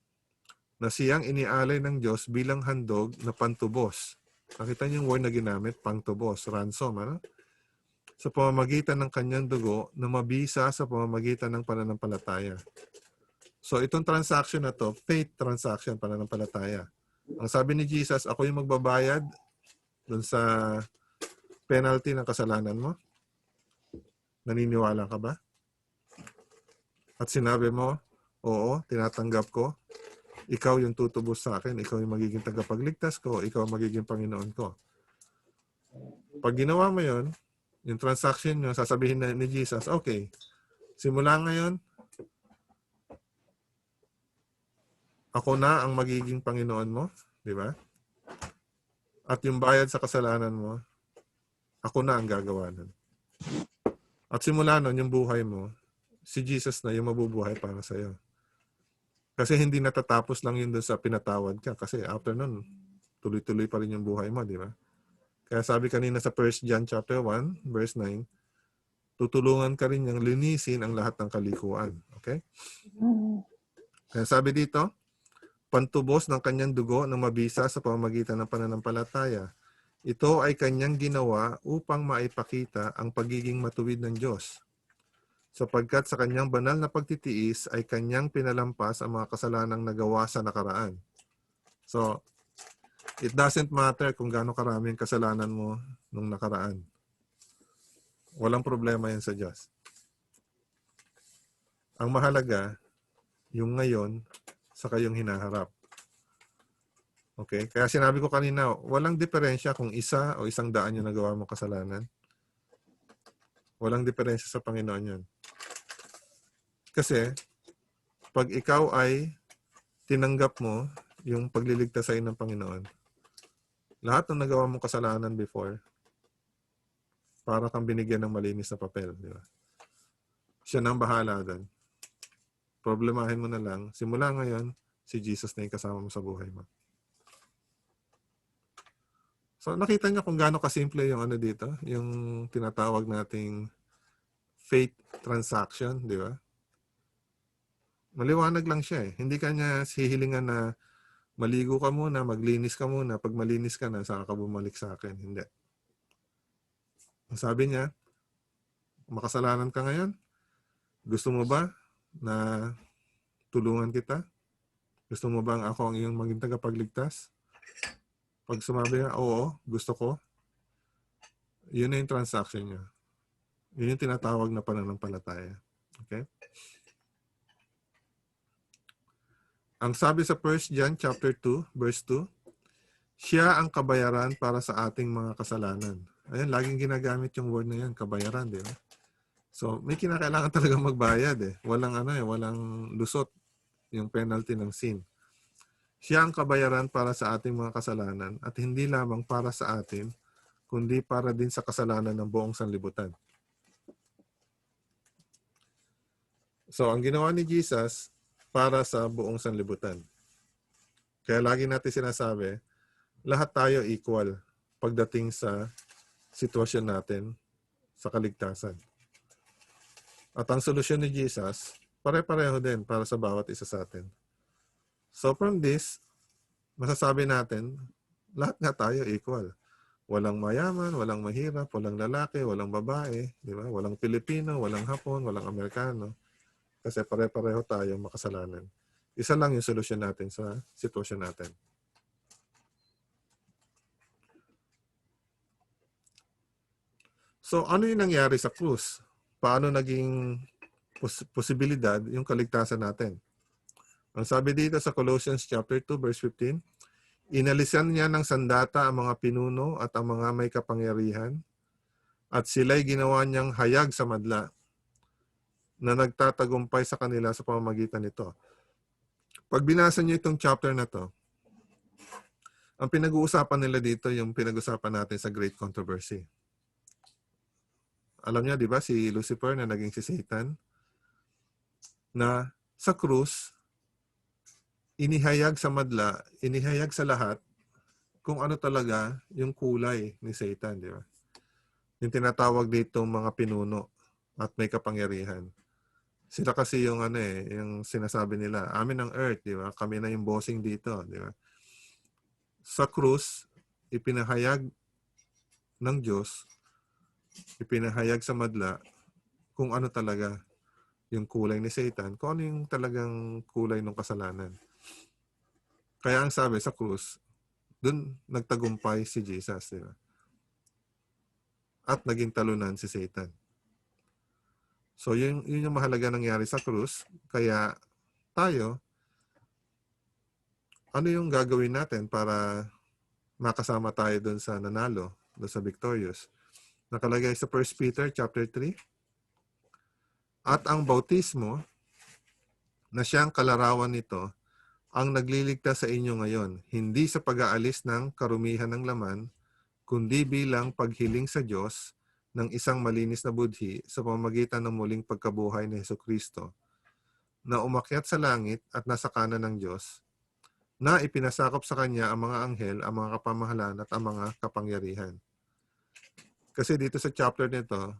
na siyang inialay ng Diyos bilang handog na pantubos. Nakita niyo yung word na ginamit, pantubos, ransom, ano? Sa pamamagitan ng kanyang dugo na mabisa sa pamamagitan ng pananampalataya. So itong transaction na to, faith transaction, pananampalataya. Ang sabi ni Jesus, ako yung magbabayad dun sa penalty ng kasalanan mo. Naniniwala ka ba? at sinabi mo, oo, tinatanggap ko, ikaw yung tutubos sa akin, ikaw yung magiging tagapagligtas ko, ikaw ang magiging Panginoon ko. Pag ginawa mo yun, yung transaction nyo, sasabihin na ni Jesus, okay, simula ngayon, ako na ang magiging Panginoon mo, di ba? At yung bayad sa kasalanan mo, ako na ang gagawa nun. At simula nun, yung buhay mo, si Jesus na yung mabubuhay para sa'yo. Kasi hindi natatapos lang yun doon sa pinatawad ka. Kasi after nun, tuloy-tuloy pa rin yung buhay mo, di ba? Kaya sabi kanina sa 1 John chapter 1, verse 9, tutulungan ka rin niyang linisin ang lahat ng kalikuan. Okay? Kaya sabi dito, pantubos ng kanyang dugo na mabisa sa pamamagitan ng pananampalataya. Ito ay kanyang ginawa upang maipakita ang pagiging matuwid ng Diyos. Sapagkat sa kanyang banal na pagtitiis ay kanyang pinalampas ang mga kasalanang nagawa sa nakaraan. So, it doesn't matter kung gaano karami ang kasalanan mo nung nakaraan. Walang problema yan sa Diyos. Ang mahalaga, yung ngayon, sa kayong hinaharap. Okay? Kaya sinabi ko kanina, walang diferensya kung isa o 100 yung nagawa mong kasalanan. Walang diferensya sa Panginoon yun. Kasi, pag ikaw ay tinanggap mo yung pagliligtas sa ng Panginoon, lahat ng nagawa mong kasalanan before, para kang binigyan ng malinis na papel. Di ba? Siya nang bahala doon. Problemahin mo na lang, simula ngayon, si Jesus na yung kasama mo sa buhay mo. So, nakita niyo kung gaano kasimple yung ano dito, yung tinatawag nating faith transaction, di ba? Maliwanag lang siya eh. Hindi ka niya hihilingan na maligo ka muna, maglinis ka muna, pag malinis ka na, saka ka bumalik sa akin. Hindi. Ang sabi niya, makasalanan ka ngayon? Gusto mo ba na tulungan kita? Gusto mo bang ako ang iyong maging tagapagligtas? Pag sumabi niya, oo, gusto ko, yun na yung transaction niya. Yun yung tinatawag na pananampalataya. Okay? Ang sabi sa 1 John chapter 2, verse 2, siya ang kabayaran para sa ating mga kasalanan. Ayan, laging ginagamit yung word na yan, kabayaran, di ba? So, may kinakailangan talaga magbayad eh. Walang walang lusot yung penalty ng sin. Siya ang kabayaran para sa ating mga kasalanan at hindi lamang para sa atin, kundi para din sa kasalanan ng buong sanlibutan. So, ang ginawa ni Jesus para sa buong sanlibutan. Kaya lagi natin sinasabi, lahat tayo equal pagdating sa sitwasyon natin sa kaligtasan. At ang solusyon ni Jesus, pare-pareho din para sa bawat isa sa atin. So from this, masasabi natin, lahat nga tayo equal. Walang mayaman, walang mahirap, walang lalaki, walang babae, di ba? Walang Pilipino, walang Hapon, walang Amerikano. Kasi pare-pareho tayo makasalanan. Isa lang yung solusyon natin sa sitwasyon natin. So, ano yung nangyari sa krus? Paano naging posibilidad yung kaligtasan natin? Ang sabi dito sa Colossians chapter 2, verse 15, inalisan niya ng sandata ang mga pinuno at ang mga may kapangyarihan, at sila'y ginawa niyang hayag sa madla na nagtatagumpay sa kanila sa pamamagitan nito. Pag binasa niyo itong chapter na to, ang pinag-uusapan nila dito yung pinag-uusapan natin sa Great Controversy. Alam niyo, di ba, si Lucifer na naging si Satan, na sa krus, inihayag sa madla, inihayag sa lahat kung ano talaga yung kulay ni Satan, di ba? Yung tinatawag dito mga pinuno at may kapangyarihan. Sila kasi yung yung sinasabi nila, amin ang earth, di ba? Kami na yung bossing dito, di ba? Sa krus, ipinahayag ng Diyos, ipinahayag sa madla kung ano talaga yung kulay ni Satan, kung ano yung talagang kulay ng kasalanan. Kaya ang sabi sa krus, dun nagtagumpay si Jesus, di ba? At naging talunan si Satan. So, yun yung mahalaga nangyari sa krus. Kaya tayo, ano yung gagawin natin para makasama tayo doon sa nanalo, doon sa victorious? Nakalagay sa 1 Peter chapter 3. At ang bautismo na siyang kalarawan nito ang nagliligtas sa inyo ngayon, hindi sa pag-aalis ng karumihan ng laman, kundi bilang paghiling sa Diyos ng isang malinis na budhi sa pamamagitan ng muling pagkabuhay ni Hesukristo, na umakyat sa langit at nasa kanan ng Diyos, na ipinasakop sa Kanya ang mga anghel, ang mga kapamahalan at ang mga kapangyarihan. Kasi dito sa chapter nito,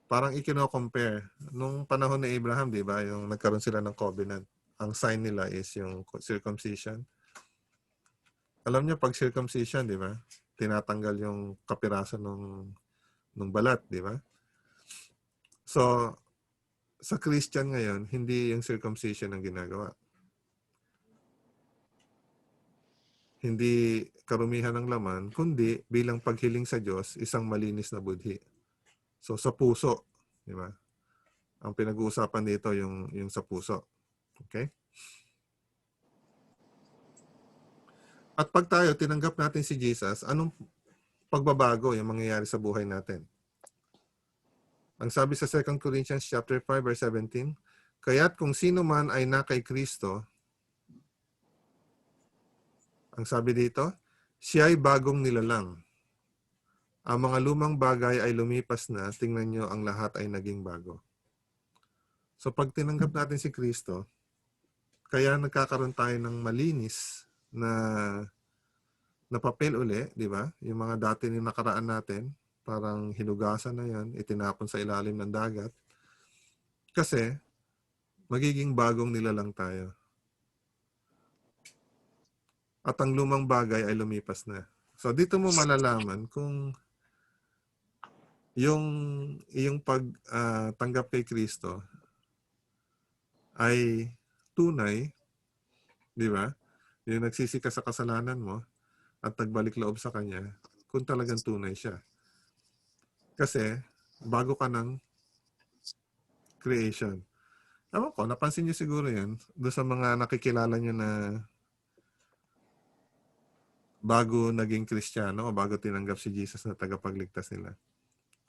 parang ikino-compare. Nung panahon ni Abraham, di ba, yung nagkaroon sila ng covenant, ang sign nila is yung circumcision. Alam niyo, pag circumcision, di ba, tinatanggal yung kapiraso ng balat, di ba? So, sa Christian ngayon, hindi yung circumcision ang ginagawa. Hindi karumihan ng laman, kundi bilang paghiling sa Diyos, isang malinis na budhi. So, sa puso, di ba? Ang pinag-uusapan dito yung sa puso. Okay? At pag tayo tinanggap natin si Jesus, anong pagbabago yung mangyayari sa buhay natin? Ang sabi sa 2 Corinthians chapter 5 verse 17, kaya't kung sino man ay na kay Kristo, ang sabi dito, siya ay bagong nilalang. Ang mga lumang bagay ay lumipas na, tingnan nyo, ang lahat ay naging bago. So pag tinanggap natin si Kristo, kaya nagkakaroon tayo ng malinis na papel uli, di ba? Yung mga dati na nakaraan natin, parang hinugasan na yan, itinapon sa ilalim ng dagat. Kasi, magiging bagong nilalang tayo. At ang lumang bagay ay lumipas na. So, dito mo malalaman kung yung iyong pagtanggap kay Kristo ay tunay, di ba? Yung nagsisi ka sa kasalanan mo at nagbalik loob sa Kanya, kung talagang tunay siya. Kasi, bago ka ng creation. Ewan ko, napansin niyo siguro yan doon sa mga nakikilala niyo na bago naging Kristiyano o bago tinanggap si Jesus na tagapagligtas nila.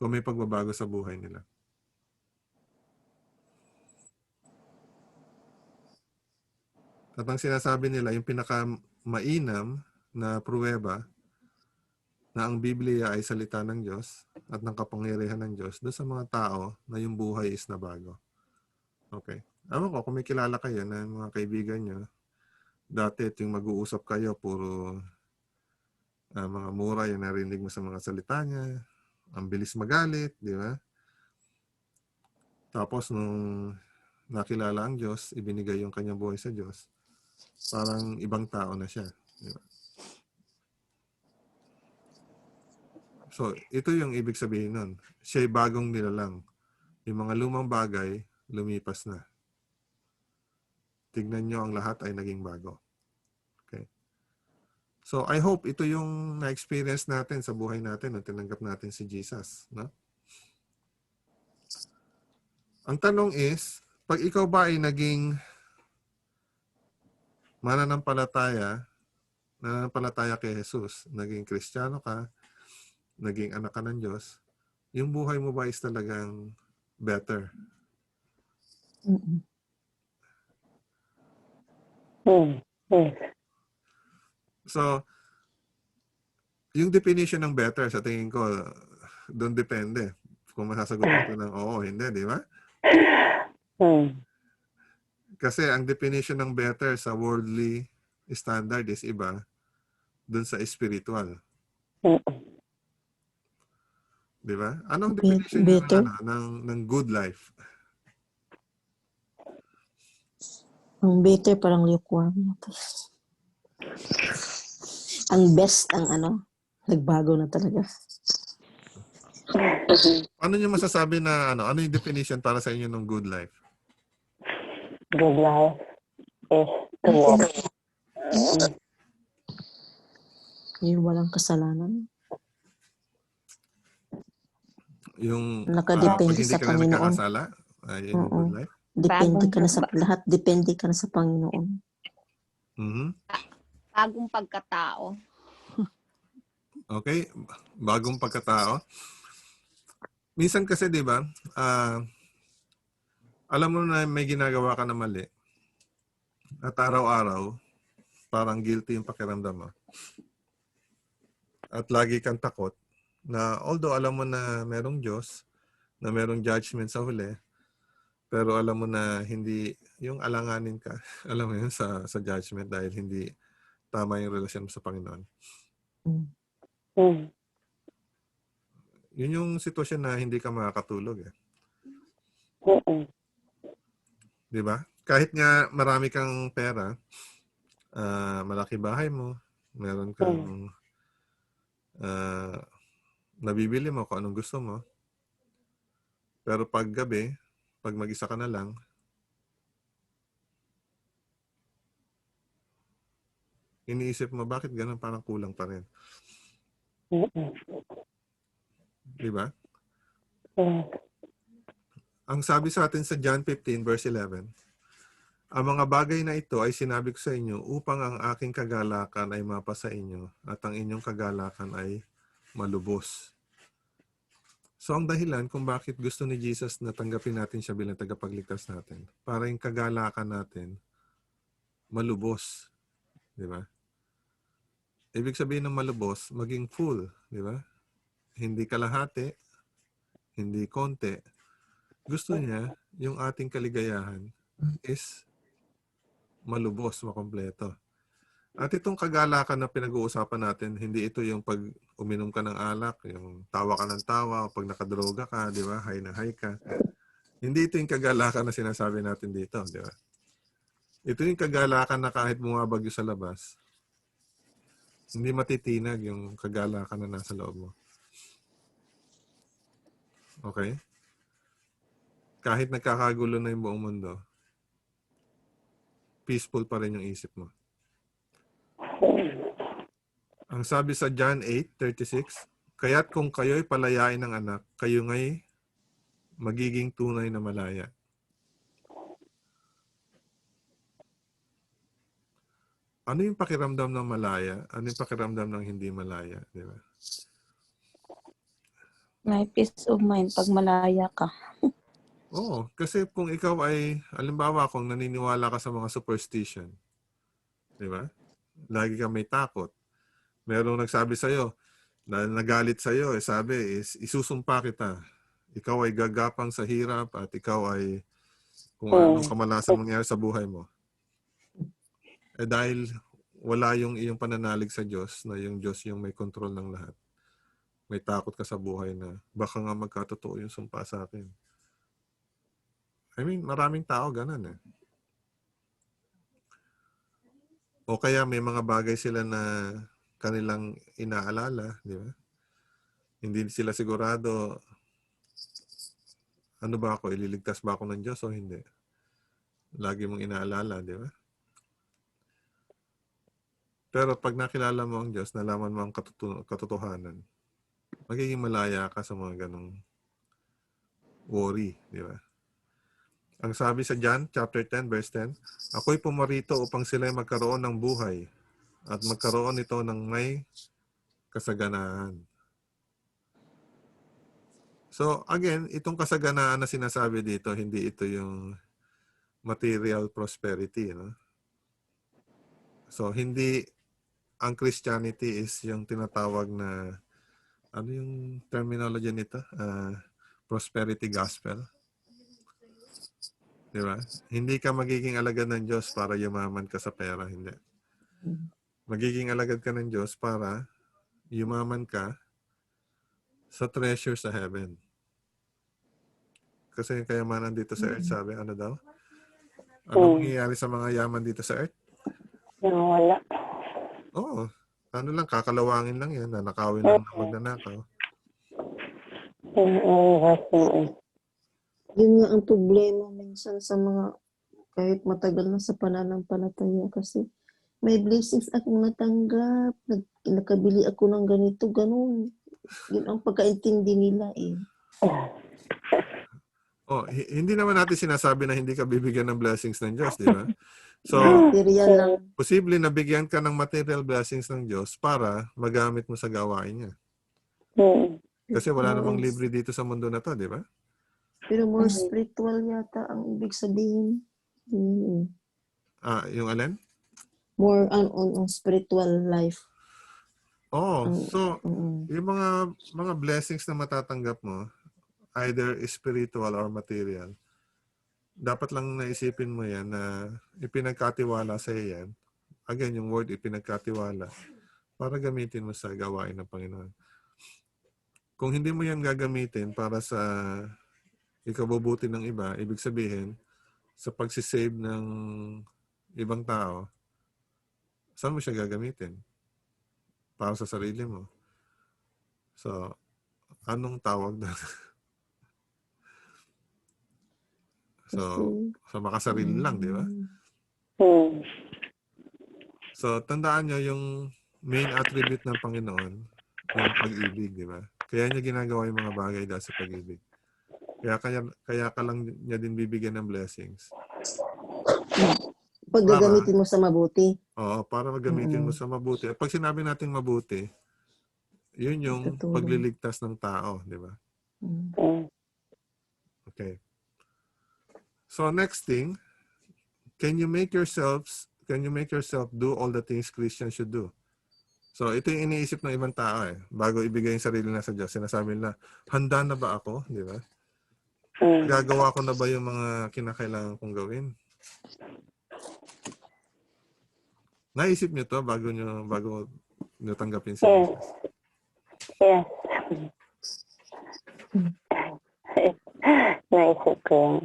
Kung may pagbabago sa buhay nila. At ang sinasabi nila, yung pinaka-mainam na pruweba na ang Biblia ay salita ng Diyos at ng kapangyarihan ng Diyos doon sa mga tao na yung buhay is na bago. Okay. Alam ko, kung may kilala kayo na mga kaibigan nyo, dati yung mag-uusap kayo, puro mga mura yung narinig mo sa mga salita niya, ang bilis magalit, di ba? Tapos nung nakilala ang Diyos, ibinigay yung kanyang buhay sa Diyos, parang ibang tao na siya. Di ba? So, ito yung ibig sabihin nun. Siya'y bagong nilalang. Yung mga lumang bagay, lumipas na. Tignan nyo, ang lahat ay naging bago. Okay? So, I hope ito yung na-experience natin sa buhay natin nung tinanggap natin si Jesus. No? Ang tanong is, pag ikaw ba ay naging mananampalataya kay Jesus, naging Kristiyano ka, naging anak ka ng Diyos, yung buhay mo ba is talagang better? So, yung definition ng better, sa tingin ko, doon depende. Kung masasagot ito ng oo, hindi, di ba? Kasi ang definition ng better sa worldly standard is iba doon sa spiritual. Di ba? Anong definition niyo ng good life? Ang better parang lukewarm. Ang best ang nagbago na talaga. Ano niyo masasabi na ano yung definition para sa inyo ng good life? Good life is to walk. Yung walang kasalanan. Yung pag Nakadepende hindi sa ka na Panginoon. nagkakasala, yun yung good Oo. life. Depende Bagong ka na sa lahat, depende ka na sa Panginoon. Mhm. bagong pagkatao. Okay? Bagong pagkatao. Minsan kasi, di ba, alam mo na may ginagawa ka na mali at araw-araw, parang guilty yung pakiramdam mo. At lagi kang takot na although alam mo na merong Diyos, na merong judgment sa huli, pero alam mo na hindi, yung alanganin ka, alam mo yun, sa judgment dahil hindi tama yung relasyon mo sa Panginoon. Yun yung sitwasyon na hindi ka makakatulog eh. Di ba? Kahit nga marami kang pera, malaki bahay mo, meron kang nabibili mo kung anong gusto mo. Pero pag gabi, pag mag-isa ka na lang, iniisip mo, bakit ganun parang kulang pa rin? Di ba? Ang sabi sa atin sa John 15 verse 11, ang mga bagay na ito ay sinabi ko sa inyo upang ang aking kagalakan ay mapasa inyo at ang inyong kagalakan ay malubos. So ang dahilan kung bakit gusto ni Jesus na tanggapin natin siya bilang tagapagligtas natin, para yung kagalakan natin malubos. Di ba? Ibig sabihin ng malubos, maging full. Di ba? Hindi kalahati, hindi konti. Gusto niya yung ating kaligayahan is malubos, makompleto. At itong kagalakan na pinag-uusapan natin, hindi ito yung pag uminom ka ng alak, yung tawa ka ng tawa, o pag nakadroga ka, di ba? High na high ka. Hindi ito yung kagalakan na sinasabi natin dito, di ba? Ito yung kagalakan na kahit bumabagyo sa labas, hindi matitinag yung kagalakan na nasa loob mo. Okay? Kahit nagkakagulo na yung buong mundo, peaceful pa rin yung isip mo. Ang sabi sa John 8:36, kaya't kung kayo'y palayain ng anak, kayo nga'y magiging tunay na malaya. Ano yung pakiramdam ng malaya? Ano yung pakiramdam ng hindi malaya? Di ba? May peace of mind pag malaya ka. Oo, kasi kung ikaw ay, halimbawa kung naniniwala ka sa mga superstition, di ba? Lagi ka may takot. Merong nagsabi sa'yo, na nagalit sa'yo, sabi, isusumpa kita. Ikaw ay gagapang sa hirap at ikaw ay kung anong kamalasan mangyari sa buhay mo. Eh dahil wala yung iyong pananalig sa Diyos, na yung Diyos yung may control ng lahat. May takot ka sa buhay na baka nga magkatotoo yung sumpa sa akin. I mean, maraming tao ganun eh. O kaya may mga bagay sila na kanilang inaalala, di ba? Hindi sila sigurado, ano ba ako, ililigtas ba ako ng Diyos o hindi? Lagi mong inaalala, di ba? Pero pag nakilala mo ang Diyos, nalaman mo ang katotohanan, magiging malaya ka sa mga ganong worry, di ba? Ang sabi sa John chapter 10 verse 10, ako'y pumarito upang sila'y magkaroon ng buhay at magkaroon ito ng may kasaganaan. So again, itong kasaganaan na sinasabi dito, hindi ito yung material prosperity, no? So hindi ang Christianity is yung tinatawag na, ano yung terminology nito? Prosperity gospel. Di ba? Hindi ka magiging alagad ng Diyos para yumaman ka sa pera, hindi. Magiging alagad ka ng Diyos para yumaman ka sa treasure sa heaven. Kasi yung kayamanan dito sa earth, sabi, ano daw? Ano mangyayari sa mga yaman dito sa earth? Wala. Oo. Ano lang, kakalawangin lang yan. Nanakawin lang ng magnanakaw. Yun nga ang problema minsan sa mga kahit matagal na sa pananampalataya kasi may blessings akong natanggap, nakabili ako ng ganito, ganun. Yun ang pagkaintindi nila eh. Oh, hindi naman natin sinasabi na hindi ka bibigyan ng blessings ng Diyos, di ba? So, Material lang. posible na bigyan ka ng material blessings ng Diyos para magamit mo sa gawain niya. Kasi wala namang libre dito sa mundo na to, di ba? Pero more spiritual yata ang ibig sabihin. Yung alin? More on spiritual life. Oh, Ang- so mm. yung mga blessings na matatanggap mo, either spiritual or material, dapat lang naisipin mo yan na ipinagkatiwala sa yan. Again, yung word ipinagkatiwala para gamitin mo sa gawain ng Panginoon. Kung hindi mo yan gagamitin para sa ikabubuti ng iba, ibig sabihin, sa pagsisave ng ibang tao, saan mo siya gagamitin? Para sa sarili mo. So, anong tawag na? So, sa makasarili lang, di ba? So, tandaan nyo yung main attribute ng Panginoon, yung pag-ibig, di ba? Kaya niya ginagawa yung mga bagay dahil sa pag-ibig. Kaya ka lang niya din bibigyan ng blessings. Pag gagamitin mo sa mabuti. Oo, para gamitin mo sa mabuti. At pag sinabi nating mabuti, yun yung Tutulong. pagliligtas ng tao, di ba? Okay. So next thing, can you make yourself do all the things Christians should do? So ito yung iniisip ng ibang tao bago ibigay yung sarili na sa Diyos. Sinasabi nila, handa na ba ako? Di ba? Gagawa ko na ba yung mga kinakailangan kong gawin? Naisip niyo to bago nyo tanggapin sa Diyos? Yes. Naisip ko yan.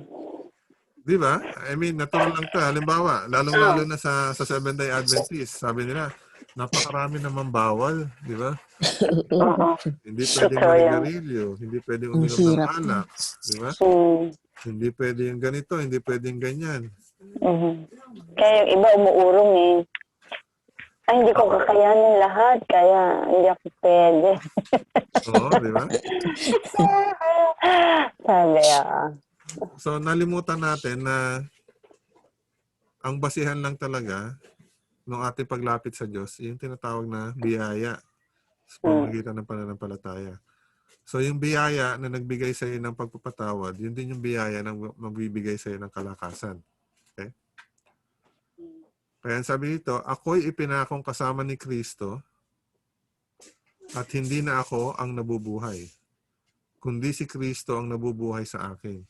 Di ba? I mean, natural lang to. Halimbawa, lalong-lalo na sa Seventh-day Adventist, sabi nila, napakarami naman bawal, di ba? Hindi pwedeng manigarilyo, hindi pwedeng uminom ng Hirap. alak, di ba? Hindi pwedeng ganito, hindi pwedeng ganyan. Kaya yung iba umuurong eh. Ay, hindi ko kakayanin lahat, kaya hindi ako pwede. Oo, di ba? Sabi So, nalimutan natin na ang basihan lang talaga ng ating paglapit sa Diyos, yung tinatawag na biyaya sa pamamagitan ng pananampalataya. So, yung biyaya na nagbigay sa iyo ng pagpapatawad, yun din yung biyaya na magbibigay sa iyo ng kalakasan. Okay? Kaya sabi dito, ako'y ipinakong kasama ni Kristo at hindi na ako ang nabubuhay, kundi si Kristo ang nabubuhay sa akin.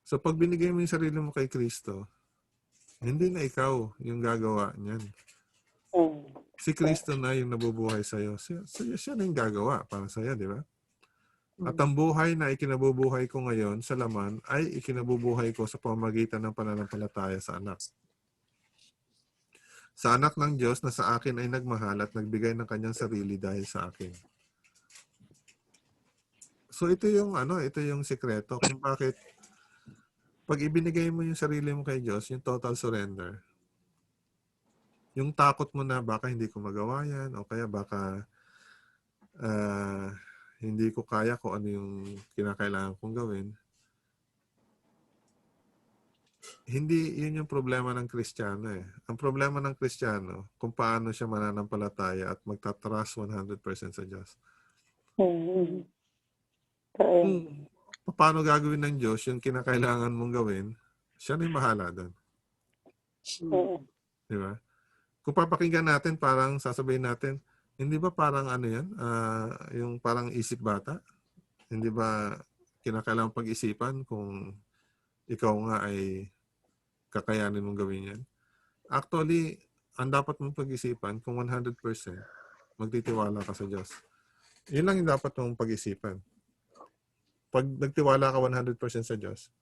So, pag binigay mo yung sarili mo kay Kristo, hindi na ikaw yung gagawa niyan. Si Kristo na yung nabubuhay sa'yo. Siya na yung gagawa para sa'yo, di ba? At ang buhay na ikinabubuhay ko ngayon sa laman ay ikinabubuhay ko sa pamamagitan ng pananampalataya sa anak. Sa anak ng Diyos na sa akin ay nagmahal at nagbigay ng kanyang sarili dahil sa akin. So ito yung sikreto kung bakit pag ibinigay mo yung sarili mo kay Diyos, yung total surrender, yung takot mo na baka hindi ko magawa yan o kaya baka hindi ko kaya kung ano yung kinakailangan kong gawin. Hindi yun yung problema ng Kristiyano Ang problema ng Kristiyano, kung paano siya mananampalataya at magtatrust 100% sa Diyos. Kung paano gagawin ng Diyos yung kinakailangan mong gawin, siya na yung bahala doon. Di ba? Kung papakinggan natin, parang sasabihin natin, hindi ba parang ano yan? Yung parang isip bata? Hindi ba kinakailangan pag-isipan kung ikaw nga ay kakayanin mong gawin yan? Actually, ang dapat mong pag-isipan kung 100% magtitiwala ka sa Diyos. Yun lang yung dapat mong pag-isipan. Pag nagtiwala ka 100% sa Diyos,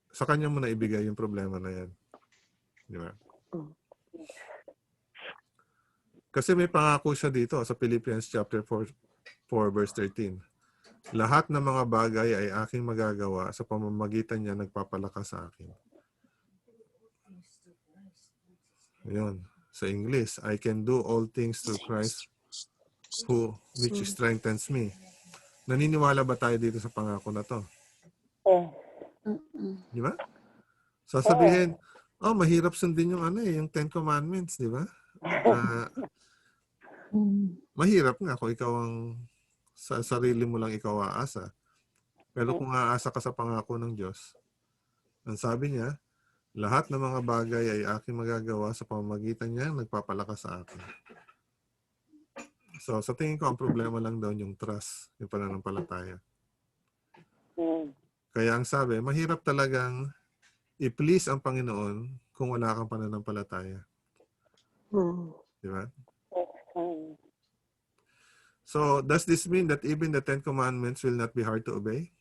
sa Kanya mo na ibigay yung problema na yan. Di ba? Kasi may pangako siya dito sa Philippians chapter 4 verse 13. Lahat ng mga bagay ay aking magagawa sa pamamagitan niya nagpapalakas sa akin. Ayun. Sa English, I can do all things through Christ which strengthens me. Naniniwala ba tayo dito sa pangako na to? Yes. Di ba? Sasabihin, oh, mahirap sundin yung yung Ten Commandments, di ba? Mahirap nga kung ikaw ang sa sarili mo lang ikaw aasa. Pero kung aasa ka sa pangako ng Diyos, ang sabi niya, lahat ng mga bagay ay aking magagawa sa pamamagitan niya nagpapalakas sa akin. So, sa tingin ko, ang problema lang daw yung trust, yung pananampalataya. Kaya ang sabi, mahirap talagang i-please ang Panginoon kung wala kang pananampalataya. Di ba? So, does this mean that even the Ten Commandments will not be hard to obey?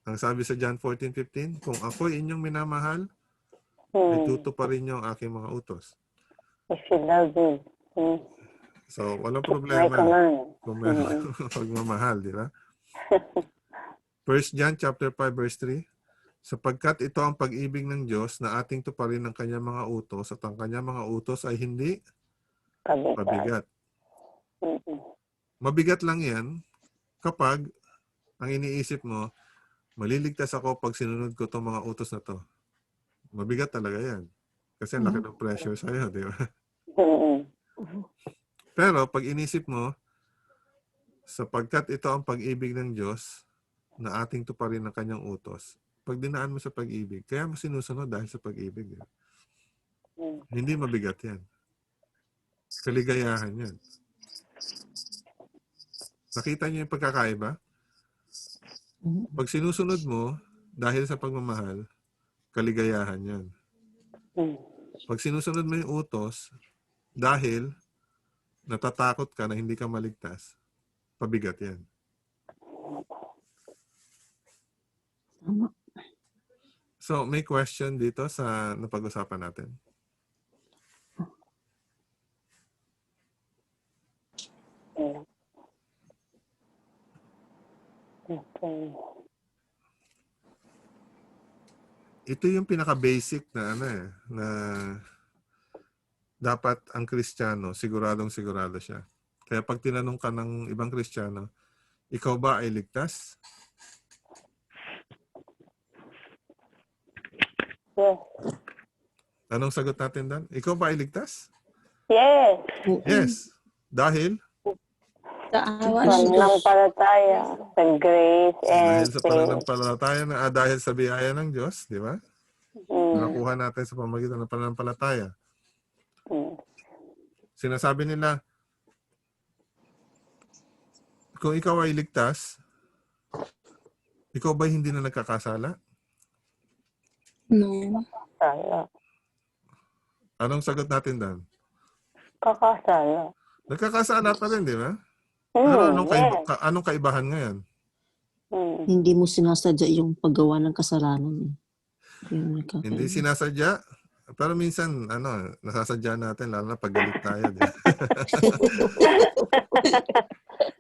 Ang sabi sa John 14:15, kung ako'y inyong minamahal, ay tutuparin niyo ang aking mga utos. If you love me. So, walang My problema command. kung meron pagmamahal, di ba? 1 John chapter 5 verse 3, sapagkat ito ang pag-ibig ng Diyos na ating tuparin ng kanyang mga utos at ang kanyang mga utos ay hindi pabigat. Mabigat lang yan kapag ang iniisip mo, maliligtas ako pag sinunod ko itong mga utos na to. Mabigat talaga yan. Kasi laki ng pressure sa'yo, di ba? Pero pag inisip mo, sapagkat ito ang pag-ibig ng Diyos na ating tuparin ng kanyang utos, pag dinaan mo sa pag-ibig, kaya mo sinusunod dahil sa pag-ibig. Hindi mabigat yan. Kaligayahan yan. Nakita niyo yung pagkakaiba? Pag sinusunod mo dahil sa pagmamahal, kaligayahan yan. Pag sinusunod mo yung utos dahil natatakot ka na hindi ka maligtas, pabigat yan. So, may question dito sa napag-usapan natin? Ito yung pinaka-basic na na dapat ang Kristiyano, siguradong sigurado siya. Kaya pag tinanong ka ng ibang Kristiyano, ikaw ba ay ligtas? Yes. Anong sagot natin doon? Ikaw ba ay ligtas? Yes. Yes. Dahil? Sa awa ng Diyos. Pananampalataya, sa grace and Dahil sa pananampalataya na dahil sa biyaya ng Diyos, di ba? Nakuha natin sa pamamagitan ng pananampalataya. Sinasabi nila, kung ikaw ay ligtas, ikaw ba hindi na nagkakasala? No. Sala. Anong sagot natin doon? Kakasala. Nagkakasala pa rin, di ba? Anong kaibahan ngayon? Hindi mo sinasadya yung paggawa ng kasalanan. Hindi sinasadya. Pero minsan, nasasadya natin, lalo na pag galit tayo. Di ba?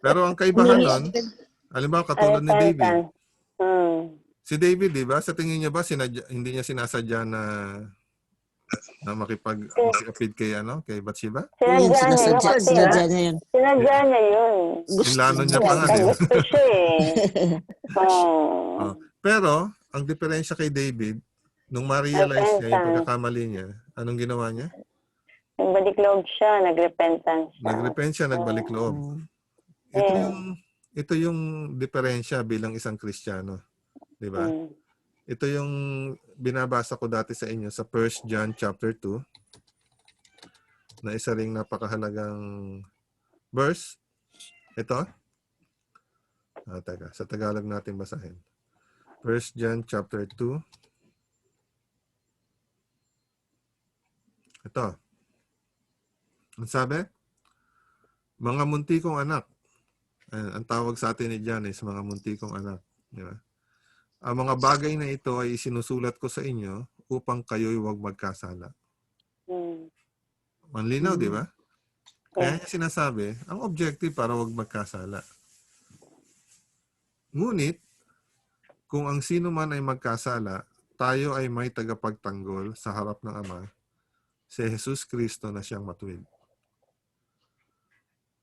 Pero ang kaibahan nun, halimbawa katulad ni David. Si David, di ba? Sa tingin niya ba, hindi niya sinasadya na makipag-apid kay Bathsheba? Sinadya niya yun. Sinadya niya yun. Inlano niya pa nga. Gusto siya eh. Pero, ang diferensya kay David, nung ma-realize niya yung pagkakamali niya, anong ginawa niya? Nagbalik loob siya, nagrepentance siya. Nagrepent siya, nagbalik loob. Ito yung diferensya bilang isang Kristiyano. Di ba? Ito yung binabasa ko dati sa inyo sa 1 John chapter 2 na isa ring napakahalagang verse. Ito. Teka, sa Tagalog natin basahin. 1 John chapter 2. Ito. Ang sabi? Mga munti kong anak. Ang tawag sa atin ni John is mga munti kong anak. Di ba? Ang mga bagay na ito ay isinusulat ko sa inyo upang kayo'y huwag magkasala. Manlinaw, di ba? Kaya niya sinasabi, ang objective para huwag magkasala. Ngunit, kung ang sino man ay magkasala, tayo ay may tagapagtanggol sa harap ng Ama, si Jesus Kristo na siyang matuwid.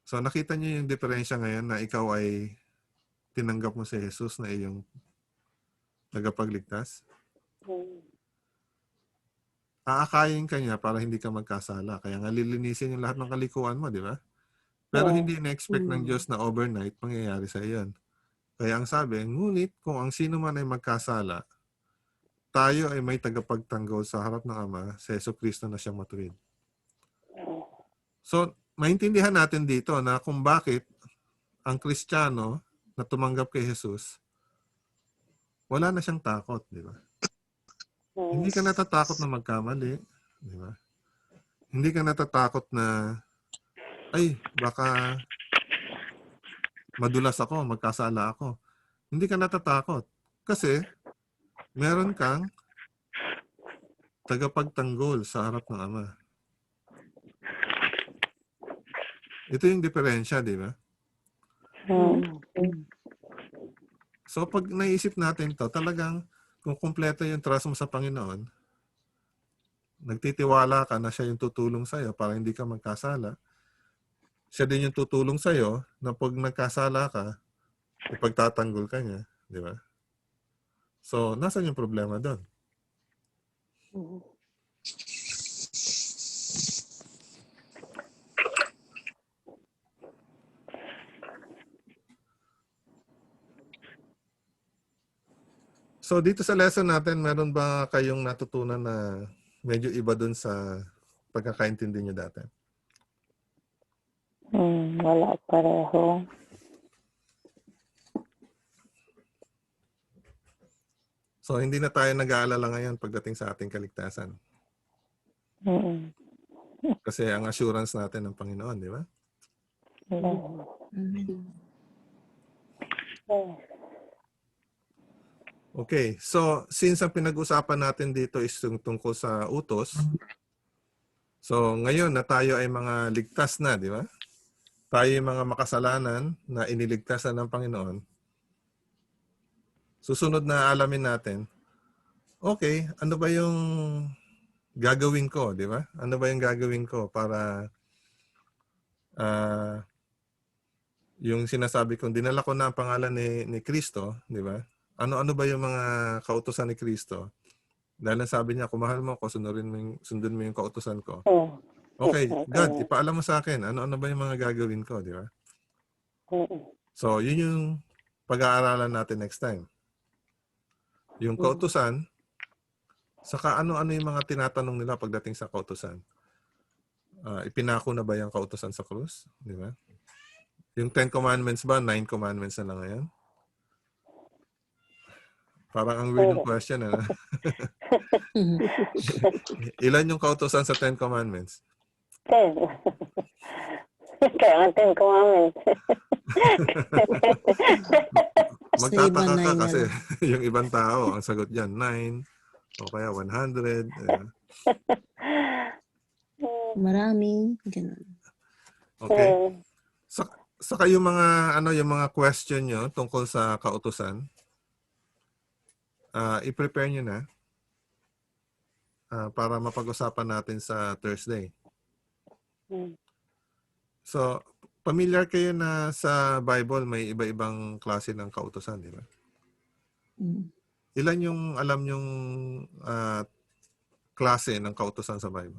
So nakita niyo yung diferensya ngayon na ikaw ay tinanggap mo si Jesus na iyong tagapagligtas? Aakayin ka niya para hindi ka magkasala. Kaya nga lilinisin yung lahat ng kalikuan mo, di ba? Pero hindi na-expect ng Diyos na overnight mangyayari sa iyon. Kaya ang sabi, ngunit kung ang sino man ay magkasala, tayo ay may tagapagtanggol sa harap ng Ama, si Jesucristo na siyang matuwid. So, maintindihan natin dito na kung bakit ang Kristiyano na tumanggap kay Jesus, wala na siyang takot, di ba? Hindi ka natatakot na magkamali, di ba? Hindi ka natatakot na, ay, baka madulas ako, magkasala ako. Hindi ka natatakot. Kasi, meron kang tagapagtanggol sa harap ng Ama. Ito yung diferensya, di ba? So, pag naisip natin to, talagang kung kumpleto yung trust mo sa Panginoon, nagtitiwala ka na siya yung tutulong sa'yo para hindi ka magkasala, siya din yung tutulong sa'yo na pag nagkasala ka, ipagtatanggol ka niya. Di ba? So, nasan yung problema doon? So, dito sa lesson natin, meron ba kayong natutunan na medyo iba doon sa pagkakaintindi niyo dati? Wala pareho. So, hindi na tayo nag-aalala ngayon pagdating sa ating kaligtasan. Kasi ang assurance natin ng Panginoon, di ba? Okay. So, since ang pinag-usapan natin dito is tungkol sa utos, so ngayon na tayo ay mga ligtas na, di ba? Tayo ay mga makasalanan na iniligtas na ng Panginoon. Susunod na alamin natin, okay, ano ba yung gagawin ko, di ba? Ano ba yung gagawin ko para yung sinasabi kong dinala ko na ang pangalan ni Kristo, di ba? Ano ba yung mga kautusan ni Kristo? Dahil sabi niya, kung mahal mo ako, sundin mo yung kautusan ko. Okay, God, ipaalam mo sa akin, ano ba yung mga gagawin ko, di ba? So, yun yung pag-aaralan natin next time. Yung kautusan, saka ano-ano yung mga tinatanong nila pagdating sa kautusan. Ipinako na ba yung kautusan sa krus? Di ba? Yung 10 Commandments ba, 9 Commandments na lang ngayon? Parang ang weird ng question, ano? Ilan yung kautusan sa 10 Commandments? 10. Kaya nga 10 Commandments. Magtataka ka nine kasi yung ibang tao, ang sagot dyan, 9 o kaya 100. Marami. Ganun. Okay. Saka yung mga yung mga question nyo tungkol sa kautusan, i-prepare nyo na para mapag-usapan natin sa Thursday. So, familiar kayo na sa Bible may iba-ibang klase ng kautusan, di ba? Ilan yung alam yung klase ng kautusan sa Bible?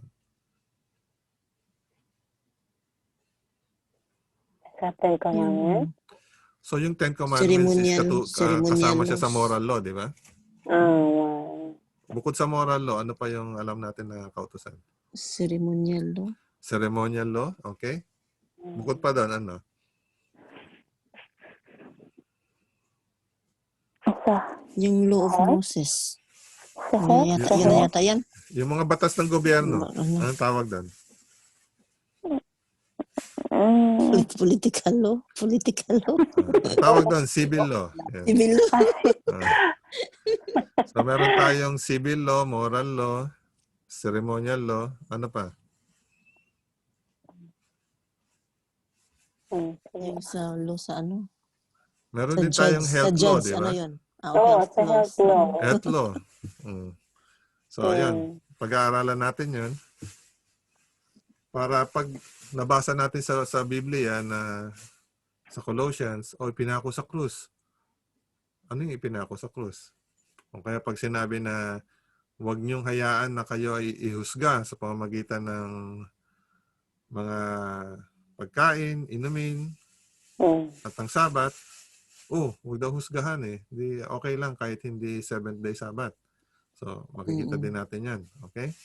Sa 10 Commandments? So, yung 10 Commandments is kasama siya sa moral law, di ba? Bukod sa moral law, ano pa yung alam natin na kautusan? Ceremonial law. Ceremonial law, okay? Bukod pa doon, ano? Yung law of Moses. Yun yata yan. Yung mga batas ng gobyerno, anong tawag doon? Political law. Political law. Tawag doon, civil law. Yan. Civil law. So, meron tayong civil law, moral law, ceremonial law, ano pa? Yung sa law sa ano? Meron Sa din tayong judge, health sa law, judge, di ano ba? yun? Sa health law. Health law. So, ayun. Pag-aaralan natin yun. Para pag nabasa natin sa Biblia na sa Colossians, o ipinako sa krus. Ano yung ipinako sa krus? O kaya pag sinabi na huwag niyong hayaan na kayo ay ihusga sa pamamagitan ng mga pagkain, inumin, at ang Sabat, huwag daw husgahan eh. Di, okay lang kahit hindi 7th day Sabbath. So, makikita din natin yan. Okay?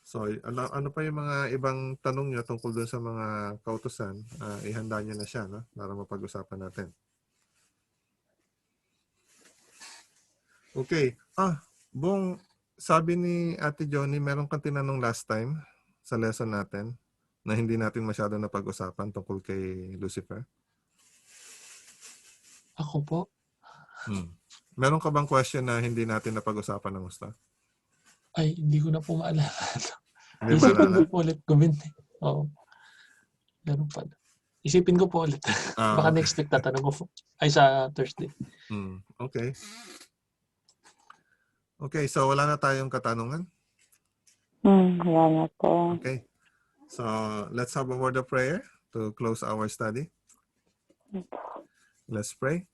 So, ano pa yung mga ibang tanong nyo tungkol dun sa mga kautusan? Ihanda nyo na siya, no? Para mapag-usapan natin. Okay. Bong, sabi ni Ate Johnny, meron kang tinanong last time sa lesson natin na hindi natin masyado napag-usapan tungkol kay Lucifer. Ako po. Meron ka bang question na hindi natin napag-usapan ng gusto? Ay, hindi ko na po maalala. Hindi mo Isipin naalala? ko po ulit. Oo. Meron pa. Isipin ko po ulit. Baka Okay. next week tatanong ko po. Ay, sa Thursday. Okay. Okay, so wala na tayong katanungan? Wala na po. Okay. So, let's have a word of prayer to close our study. Let's pray.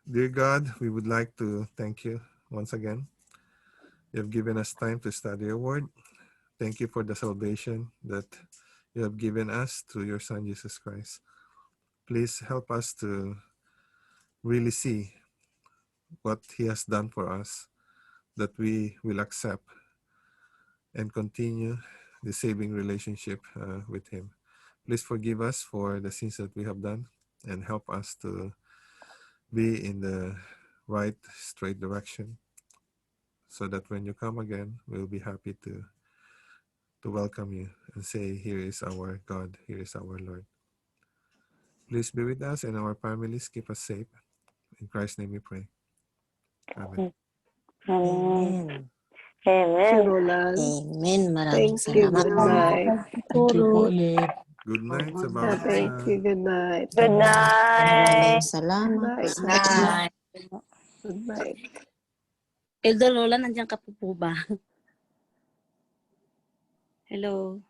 Dear God, we would like to thank you once again. You have given us time to study your word. Thank you for the salvation that you have given us through your Son, Jesus Christ. Please help us to really see what he has done for us, that we will accept and continue the saving relationship with him. Please forgive us for the sins that we have done and help us to be in the right, straight direction so that when you come again, we'll be happy to welcome you and say, here is our God, here is our Lord. Please be with us and our families. Keep us safe. In Christ's name we pray. Amen. Amen. Sir Amen. Roland, Amen. Maraming thank you. salamat. Good night. Thank you po ulit. Good night sa bawat Thank isa. you. Good night. Good Maraming night. salamat. Good sa night. Good night. Elder Lola, nandiyan ka po ba? Hello?